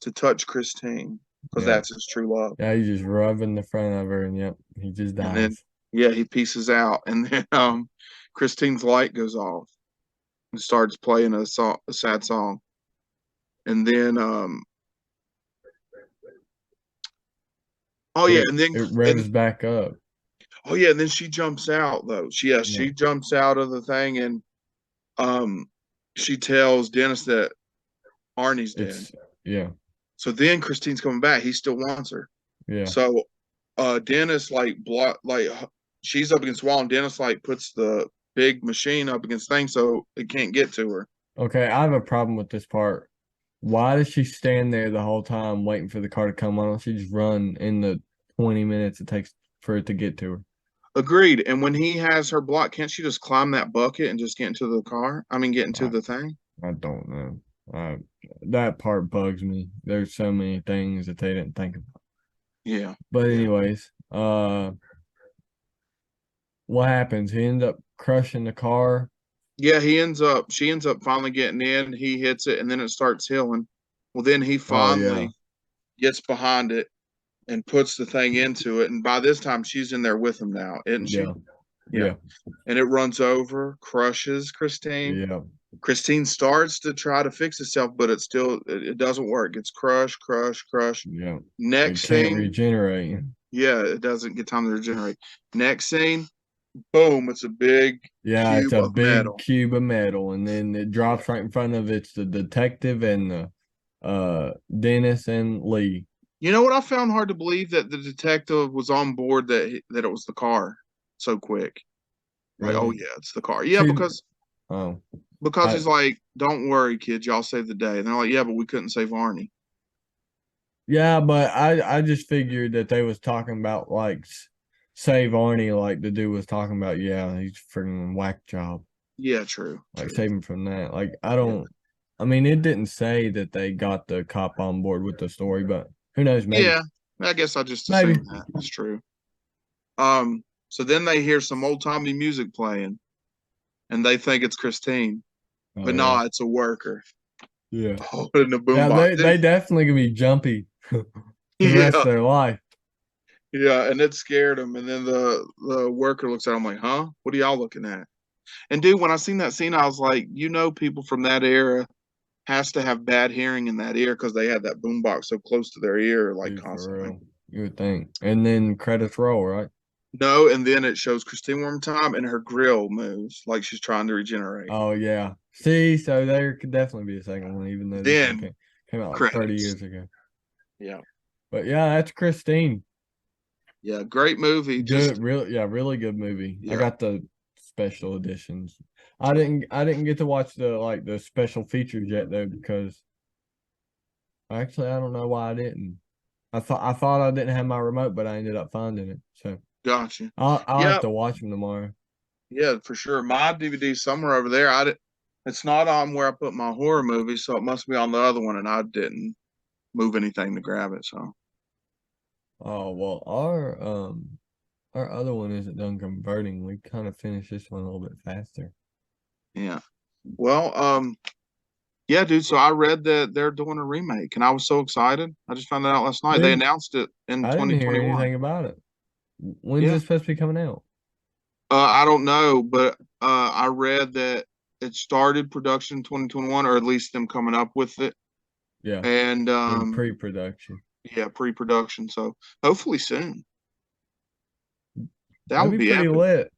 to touch Christine because Yeah. that's his true love. Yeah, he's just rubbing the front of her and yep, he just And then dies. yeah, he pieces out and then Christine's light goes off and starts playing a sad song. And then oh yeah, It and then it and revs back up. oh yeah, and then she jumps out though. Yeah. She jumps out of the thing and um she tells Dennis that Arnie's dead. It's yeah, So then Christine's coming back. He still wants her. yeah. So Dennis like block like she's up against the wall and Dennis like puts the big machine up against things so it can't get to her. Okay, I have a problem with this part. Why does she stand there the whole time waiting for the car to come? Why don't she just run in the 20 minutes it takes for it to get to her? Agreed. And when he has her blocked, can't she just climb that bucket and just get into the car? I mean, get into I, the thing. I don't know. I, that part bugs me. There's so many things that they didn't think of. Yeah. But Yeah. anyways, what happens? He ends up crushing the car. Yeah, she ends up finally getting in. He hits it and then it starts healing. Well, then he Oh yeah, finally gets behind it and puts the thing into it. And by this time, she's in there with him now, isn't she? yeah, Yeah. yeah, And it runs over, crushes Christine. yeah, Christine starts to try to fix itself, but it doesn't work. It's crush. yeah. It Next can't scene, regenerate. yeah, it doesn't get time to regenerate. Next scene, boom, it's a big Yeah, it's cube a of big metal. cube of metal, and then it drops right in front of it's the detective and the Dennis and Lee. You know what I found hard to believe that the detective was on board that it was the car so quick. Like, oh Really? yeah, it's the car. Yeah, See, oh, because I he's like, don't worry, kids, y'all saved the day. And they're like, yeah, but we couldn't save Arnie. yeah, but I just figured that they was talking about like save Arnie, like the dude was talking about. Yeah, he's freaking whack job. Yeah, true, Like true. save him from that. Like I Yeah, don't. I mean, it didn't say that they got the cop on board with the story, but who knows? Maybe, yeah. I guess I just maybe. assumed that. That's true. So then they hear some old timey music playing, and they think it's Christine, Oh but yeah, no, it's a worker yeah, holding the yeah. boombox. They definitely gonna be jumpy for the rest of Yeah, their life. yeah, and it scared him. And then the worker looks at him like, "Huh? What are y'all looking at?" And dude, when I seen that scene, I was like, people from that era has to have bad hearing in that ear because they had that boombox so close to their ear, like Dude, for constantly. real. You would think. And then credits roll, right? No, and then it shows Christine one more time, and her grill moves like she's trying to regenerate. Oh yeah. See, so there could definitely be a second one, even though this one Then came out like 30 credits. years ago. Yeah, But yeah, that's Christine. yeah, great movie. Good, Just really, yeah, really good movie. I yeah, got the special editions. I didn't get to watch the special features yet though because actually I don't know why I didn't. I thought I didn't have my remote, but I ended up finding it. So gotcha. I'll have Yeah, to watch them tomorrow. yeah, for sure. My DVD's somewhere over there. It's not on where I put my horror movie, so it must be on the other one, and I didn't move anything to grab it. So Oh well, our other one isn't done converting. We kind of finished this one a little bit faster. yeah. Well, Yeah, dude. So I read that they're doing a remake, and I was so excited. I just found that out last night. They Dude, announced it in I didn't hear 2021. anything about it. When's Yeah. it supposed to be coming out? I don't know, but I read that it started production in 2021, or at least them coming up with it, Yeah, and in pre-production. yeah, pre-production. So hopefully soon. That That'd would be be pretty epic. lit.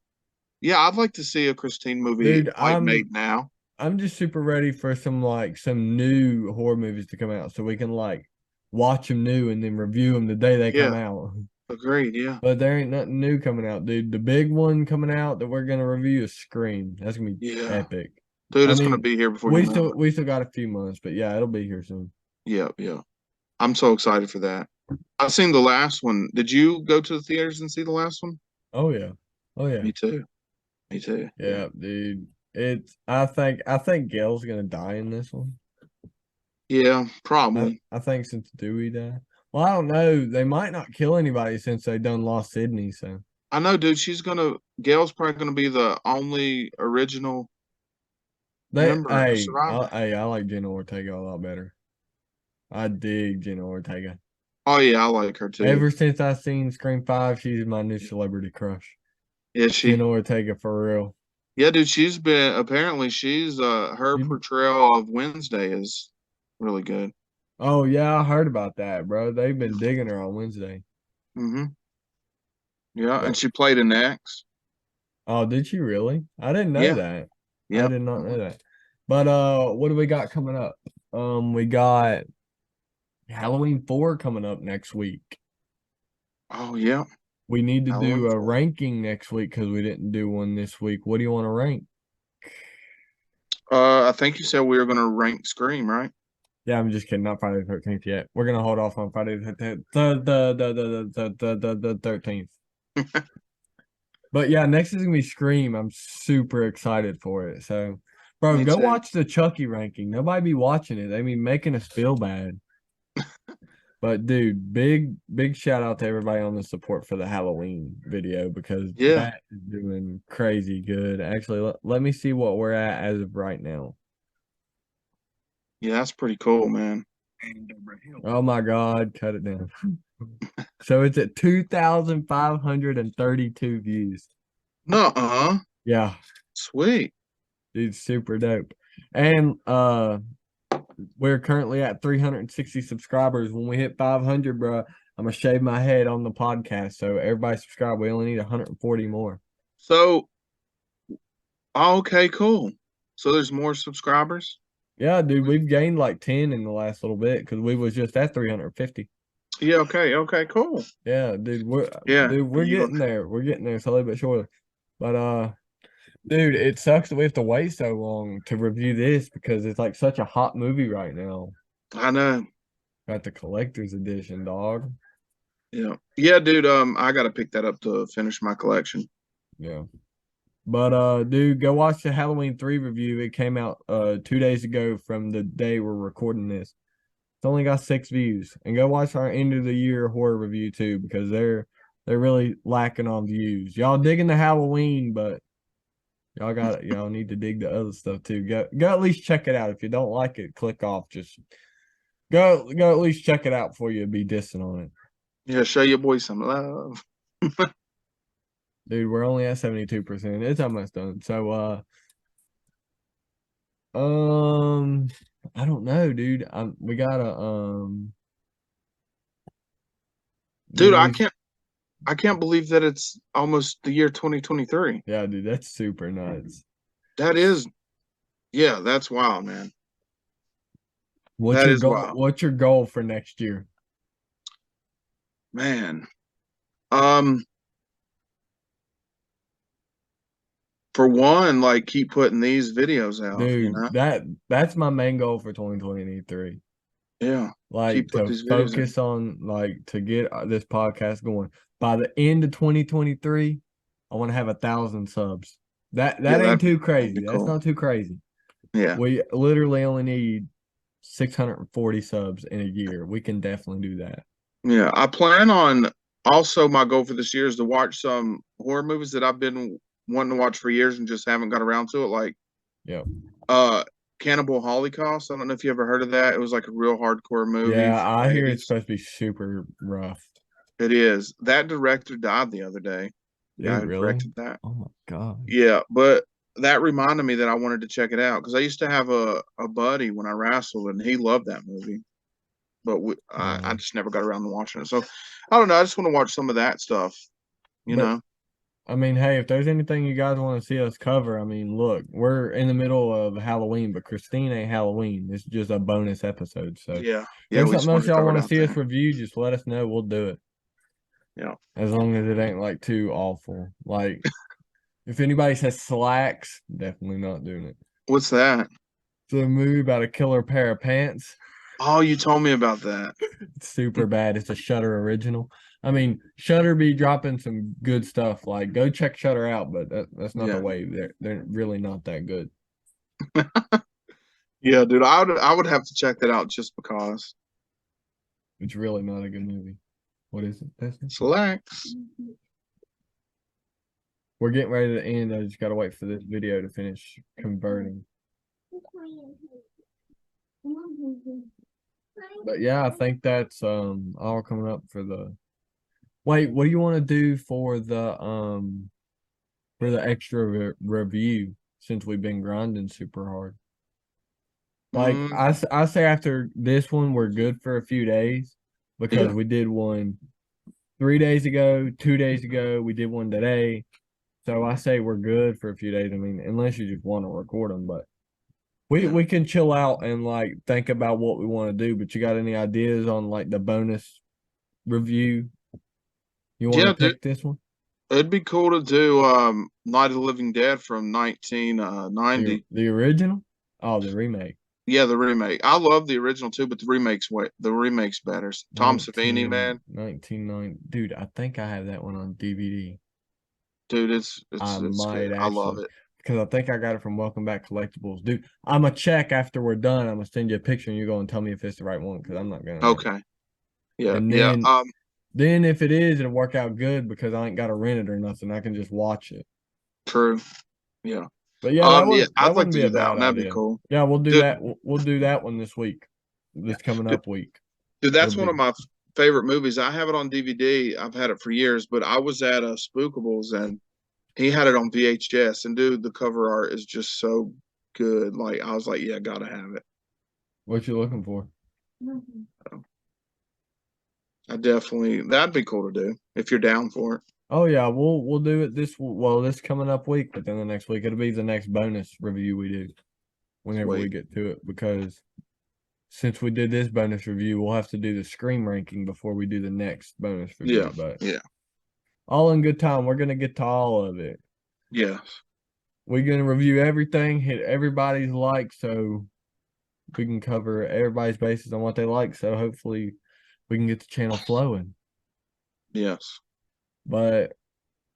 Yeah, I'd like to see a Christine movie Dude, like made now. I'm just super ready for some new horror movies to come out so we can like watch them new and then review them the day they come Yeah, out. agreed. Yeah, But there ain't nothing new coming out, dude. The big one coming out that we're gonna review is Scream. That's gonna be yeah, epic. dude, I it's gonna mean, be here before you know it. we still got a few months, but yeah, it'll be here soon. Yeah, yeah. I'm so excited for that. I've seen the last one. Did you go to the theaters and see the last one? Oh yeah. Oh yeah. Me too. Me too. Yeah. Yeah, dude. It's I think Gail's gonna die in this one. Yeah, probably. I think since Dewey died. Well, I don't know. They might not kill anybody since they done lost Sydney, so I know, dude. Gail's probably gonna be the only original member survivor. I like Jenna Ortega a lot better. I dig Jenna Ortega. Oh yeah, I like her too. Ever since I seen Scream 5, she's my new celebrity crush. Yeah, she. Jenna Ortega for real. Yeah, dude. She's her She- portrayal of Wednesday is really good. oh yeah, I heard about that, bro. They've been digging her on Wednesday. Mm-hmm. Yeah, and But she played an ex. oh, did she really? I didn't know Yeah. that. I Yep. did not know that. But what do we got coming up? We got Halloween 4 coming up next week. Oh yeah. We need to Halloween do a 4. ranking next week because we didn't do one this week. What do you want to rank? I think you said we were gonna rank Scream, right? Yeah, I'm just kidding. Not Friday the 13th yet. We're gonna hold off on Friday the 13th. But yeah, next is gonna be Scream. I'm super excited for it. So, bro, Me go too. watch the Chucky ranking. Nobody be watching it. They be making us feel bad. But dude, big shout out to everybody on the support for the Halloween video because Yeah. that is doing crazy good. Actually, let me see what we're at as of right now. Yeah, that's pretty cool, man. Oh my God, cut it down. So it's at 2,532 views. Nuh-uh. Yeah, Sweet. dude, super dope. And we're currently at 360 subscribers. When we hit 500, bro, I'm gonna shave my head on the podcast. So everybody subscribe. We only need 140 more. So, okay, cool. So there's more subscribers? Yeah, dude, we've gained like 10 in the last little bit because we was just at 350. Yeah, okay, cool. Yeah, dude, Yeah. we're You getting there. We're getting there slowly but surely. But dude, it sucks that we have to wait so long to review this because it's like such a hot movie right now. I know. Got the collector's edition, dog. Yeah. Yeah, dude, I gotta pick that up to finish my collection. Yeah. But dude, go watch the Halloween 3 review. It came out 2 days ago from the day we're recording this. It's only got 6 views. And go watch our end of the year horror review too, because they're really lacking on views. Y'all digging the Halloween, but y'all need to dig the other stuff too. Go at least check it out. If you don't like it, click off. Just go at least check it out before you be dissing on it. Yeah, show your boy some love. Dude, we're only at 72%. It's almost done. So I don't know, dude. We gotta Dude, we I can't believe that it's almost the year 2023. yeah, dude, that's super nuts. That is, yeah, that's wild, man. What's That your is goal? wild, What's your goal for next year? man. Um, for one, like keep putting these videos out, you Dude, know? that's my main goal for 2023. Yeah, Like keep putting to these videos in. focus on like to get this podcast going. By the end of 2023, I want to have 1,000 subs. Yeah, That ain't too that'd be crazy. That's cool. not too crazy. Yeah, We literally only need 640 subs in a year. We can definitely do that. yeah. I plan on also my goal for this year is to watch some horror movies that I've been wanting to watch for years and just haven't got around to it. Like Yeah. uh Cannibal Holocaust. I don't know if you ever heard of that. It was like a real hardcore movie Yeah, from I the hear it's 80s. supposed to be super rough. It is. That director died the other day. The guy Dude, who really? directed that. Oh my God. Yeah, but that reminded me that I wanted to check it out because I used to have a buddy when I wrestled, and he loved that movie. But I Um, just never got around to watching it. So I don't know. I just want to watch some of that stuff. You but know? I mean, hey, if there's anything you guys want to see us cover, I mean, look, we're in the middle of Halloween, but Christine ain't Halloween. It's just a bonus episode. So if Yeah, yeah. there's We something just else wanted to y'all cover it want to out see us there. review, just let us know. We'll do it. Yeah. As long as it ain't like too awful. Like if anybody says Slacks, definitely not doing it. What's that? It's a movie about a killer pair of pants. Oh, you told me about that. It's super bad. It's a Shutter original. I mean, Shutter be dropping some good stuff. Like, go check Shutter out, but that's not the Yeah. way. They're really not that good. Yeah, dude. I would have to check that out just because. It's really not a good movie. What is it? Slacks. We're getting ready to end. I just gotta wait for this video to finish converting. But yeah, I think that's all coming up for the. Wait, what do you want to do for the extra review since we've been grinding super hard? Like Mm, I say after this one we're good for a few days because yeah. we did one 3 days ago, 2 days ago, we did one today. So I say we're good for a few days. I mean, unless you just want to record them, but Yeah. we can chill out and like think about what we want to do. But you got any ideas on like the bonus review? You want to Yeah, dude. pick this one? It'd be cool to do Night of the Living Dead from The 1990. the original? Oh, the remake. Yeah, the remake. I love the original too, but the remake's better. Tom Savini, man, 1990. Dude, I think I have that one on DVD. dude, it's I it's it's good. might I love actually, it. because I think I got it from Welcome Back Collectibles. Dude, I'm going to check after we're done. I'm going to send you a picture and you're going to tell me if it's the right one because I'm not going to know. Okay. Yeah, And yeah. then if it is, it'll work out good because I ain't got to rent it or nothing. I can just watch it. True. Yeah. But yeah, Yeah, that I'd like wouldn't to be a do that bad one. That'd be idea. cool. Yeah, we'll do Dude, that. We'll do that one this week. yeah. This coming Dude, up week. dude, It'll that's one of be my favorite movies. I have it on DVD. I've had it for years, but I was at Spookables and he had it on VHS. And dude, the cover art is just so good. Like I was like, yeah, gotta have it. what you looking for. I definitely that'd be cool to do if you're down for it. Oh yeah, we'll do it this coming up week, but then the next week it'll be the next bonus review we do whenever we Sweet. get to it because since we did this bonus review, we'll have to do the Scream ranking before we do the next bonus Yeah. review. But Yeah. all in good time, we're gonna get to all of it. Yeah. We're gonna review everything, hit everybody's like, so we can cover everybody's bases on what they like. So hopefully we can get the channel flowing. Yes. But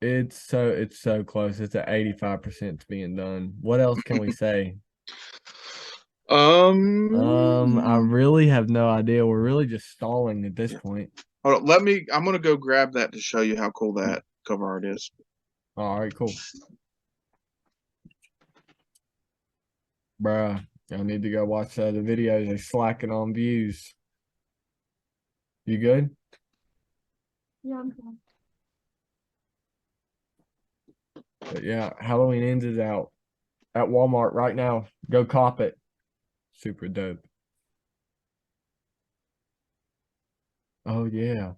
it's so close. It's at 85% to being done. What else can we say? I Um. really have no idea. We're really just stalling at this Yeah. point. Hold on, I'm gonna go grab that to show you how cool that cover art is. All right, cool. Bruh, I need to go watch the videos. They're slacking on views. You good? Yeah, I'm fine. But yeah, Halloween Ends is out at Walmart right now. Go cop it. Super dope. Oh yeah.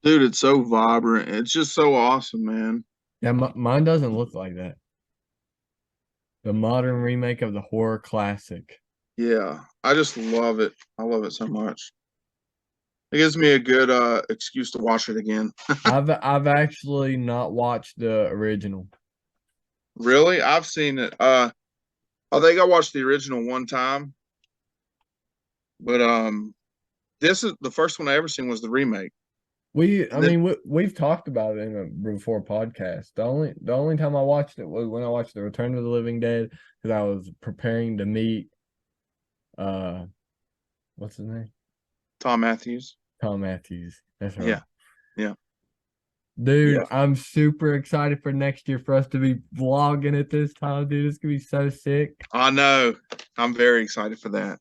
Dude, it's so vibrant. It's just so awesome, man. Yeah, mine doesn't look like that. The modern remake of the horror classic. Yeah. I just love it. I love it so much. It gives me a good excuse to watch it again. I've actually not watched the original. Really? I've seen it. I think I watched the original one time, but this is the first one I ever seen was the remake. I And then mean, we've talked about it in a before podcast. The only time I watched it was when I watched the Return of the Living Dead because I was preparing to meet uh, what's his name? Tom Matthews. Tom Matthews. That's right. Yeah. Yeah. Dude, Yeah. I'm super excited for next year for us to be vlogging at this time, dude. It's gonna be so sick. I know. I'm very excited for that.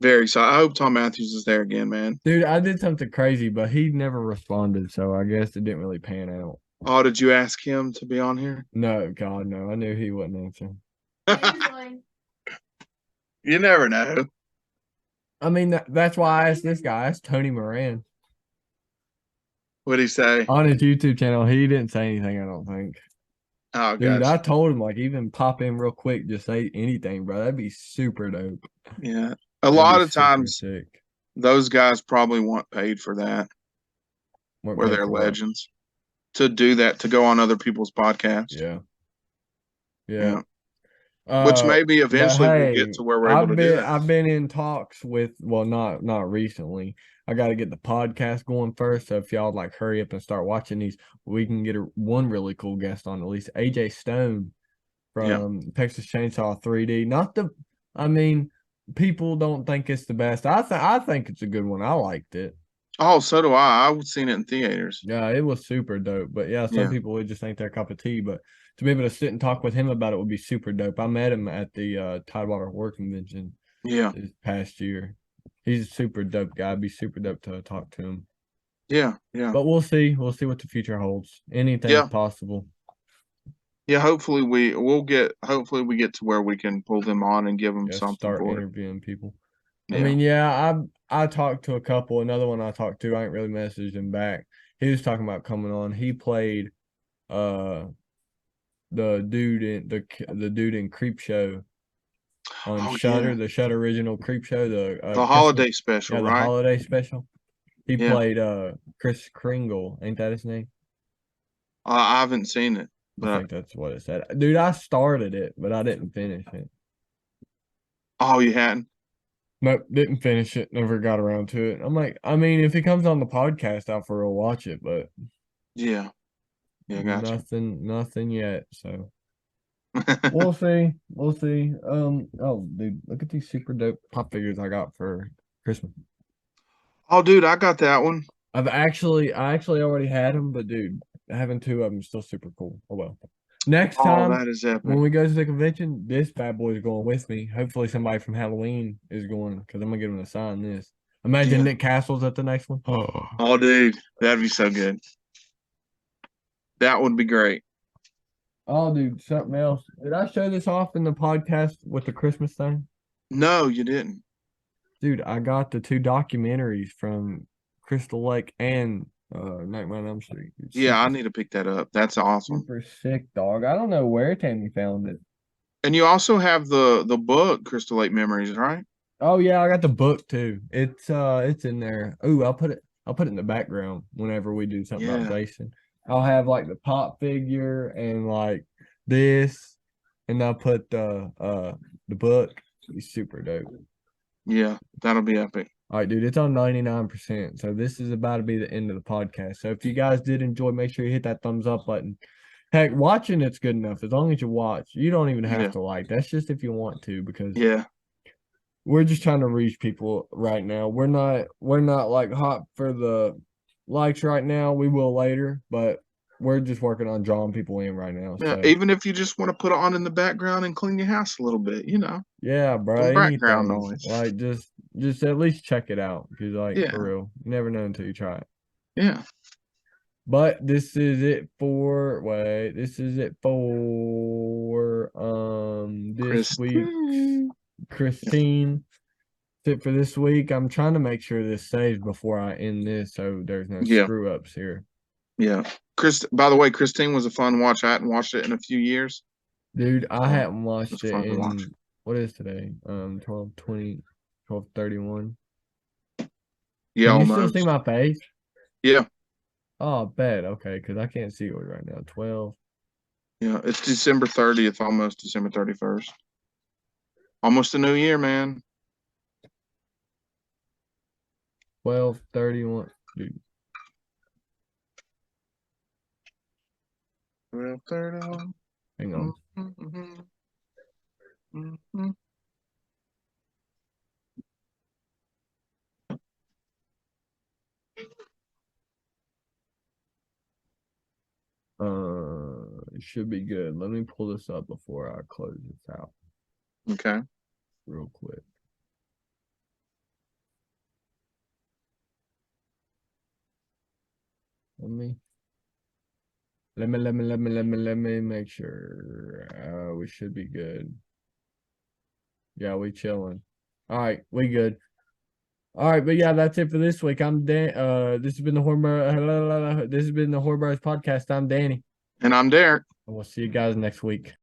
Very excited. I hope Tom Matthews is there again, man. Dude, I did something crazy, but he never responded, so I guess it didn't really pan out. Oh, did you ask him to be on here? No, God, no. I knew he wouldn't answer. Usually. You never know. I mean, that's why I asked this guy. I asked Tony Moran What'd he say? on his YouTube channel. He didn't say anything, I don't think. Oh, Dude, I gosh. told him, like, even pop in real quick, just say anything, bro. That'd be super dope. Yeah. A That'd lot be of super times, sick. those guys probably want paid for that, Weren't where paid they're for what? legends. To do that, to go on other people's podcasts. Yeah. Yeah. Yeah. Which maybe But eventually we'll get hey, to where we're able to do that. I've been in talks with, well, not recently. I got to get the podcast going first. So if y'all like hurry up and start watching these, we can get one really cool guest on, at least AJ Stone Yeah. from Texas Chainsaw 3D. Not the, I mean, people don't think it's the best. I think it's a good one. I liked it. Oh, so do I. I've seen it in theaters. Yeah, it was super dope. But yeah, some Yeah. people would just think their cup of tea. But to be able to sit and talk with him about it would be super dope. I met him at the Tidewater Horror Convention Yeah. this past year. He's a super dope guy. It'd be super dope to talk to him. Yeah. Yeah. But we'll see. We'll see what the future holds. Anything's Yeah. possible. Yeah. Hopefully we get to where we can pull them on and give them Yeah, something start for it. interviewing people. I Yeah. mean, yeah, I talked to a couple. Another one I talked to, I ain't really messaged him back. He was talking about coming on. He played the dude in the dude in Creep Show on Oh, Shutter, yeah. the Shutter original Creep Show, the The Christmas, holiday special, yeah, the right? holiday special. He Yeah. played Chris Kringle, ain't that his name? I haven't seen it, I but think that's what it said. Dude, I started it, but I didn't finish it. oh, you hadn't? Nope, didn't finish it. Never got around to it. I'm like, I mean, if he comes on the podcast, I'll for real watch it, but Yeah. Yeah, gotcha. nothing yet. So we'll see. We'll see. Oh, dude, look at these super dope pop figures I got for Christmas. Oh, dude, I got that one. I actually already had them, but dude, having two of them is still super cool. Oh well. Next Oh, time that is epic. when we go to the convention, this bad boy is going with me. Hopefully, somebody from Halloween is going because I'm gonna get him to sign this. Imagine Yeah. Nick Castle's at the next one. Oh, dude, that'd be so good. That would be great. Oh, dude, something else. Did I show this off in the podcast with the Christmas thing? No, you didn't. Dude, I got the two documentaries from Crystal Lake and Nightmare on Elm Street. Dude, Yeah, I super, need to pick that up. That's awesome. super sick, dog. I don't know where Tammy found it. And you also have the book, Crystal Lake Memories, right? Oh yeah, I got the book too. It's in there. Ooh, I'll put it in the background whenever we do something about Yeah. Jason. I'll have like the pop figure and like this, and I'll put the book. It'll be super dope. Yeah, that'll be epic. All right, dude, it's on 99%. So this is about to be the end of the podcast. So if you guys did enjoy, make sure you hit that thumbs up button. Heck, watching it's good enough. As long as you watch, you don't even have Yeah. to like. That's just if you want to, because Yeah. we're just trying to reach people right now. We're not like hot for the likes right now. We will later, but we're just working on drawing people in right now. Yeah. So Even if you just want to put it on in the background and clean your house a little bit, yeah, bro, some background anything. noise. Like just at least check it out. Because like Yeah. for real, you never know until you try it. Yeah. But this is it for this week. Christine. Christine. That's it for this week. I'm trying to make sure this saves before I end this so there's no Yeah. screw ups here. Yeah. By the way, Christine was a fun watch. I hadn't watched it in a few years. Dude, I hadn't It watched was it fun to watch. in what is today? 12:20, 12:31. Yeah, Can you still almost. see my face? Yeah. Oh, bad. Okay, because I can't see it right now. 12. Yeah. It's December 30th, almost December 31st. Almost a new year, man. 12:31. Dude, 12:31. hang on. It should be good. Let me pull this up before I close this out Okay. real quick. Let me make sure. We should be good. Yeah, we chilling. All right, we good. All right, but yeah, that's it for this week. I'm Dan. This has been the Horror Bros podcast. I'm Danny, And I'm Derek. and we'll see you guys next week.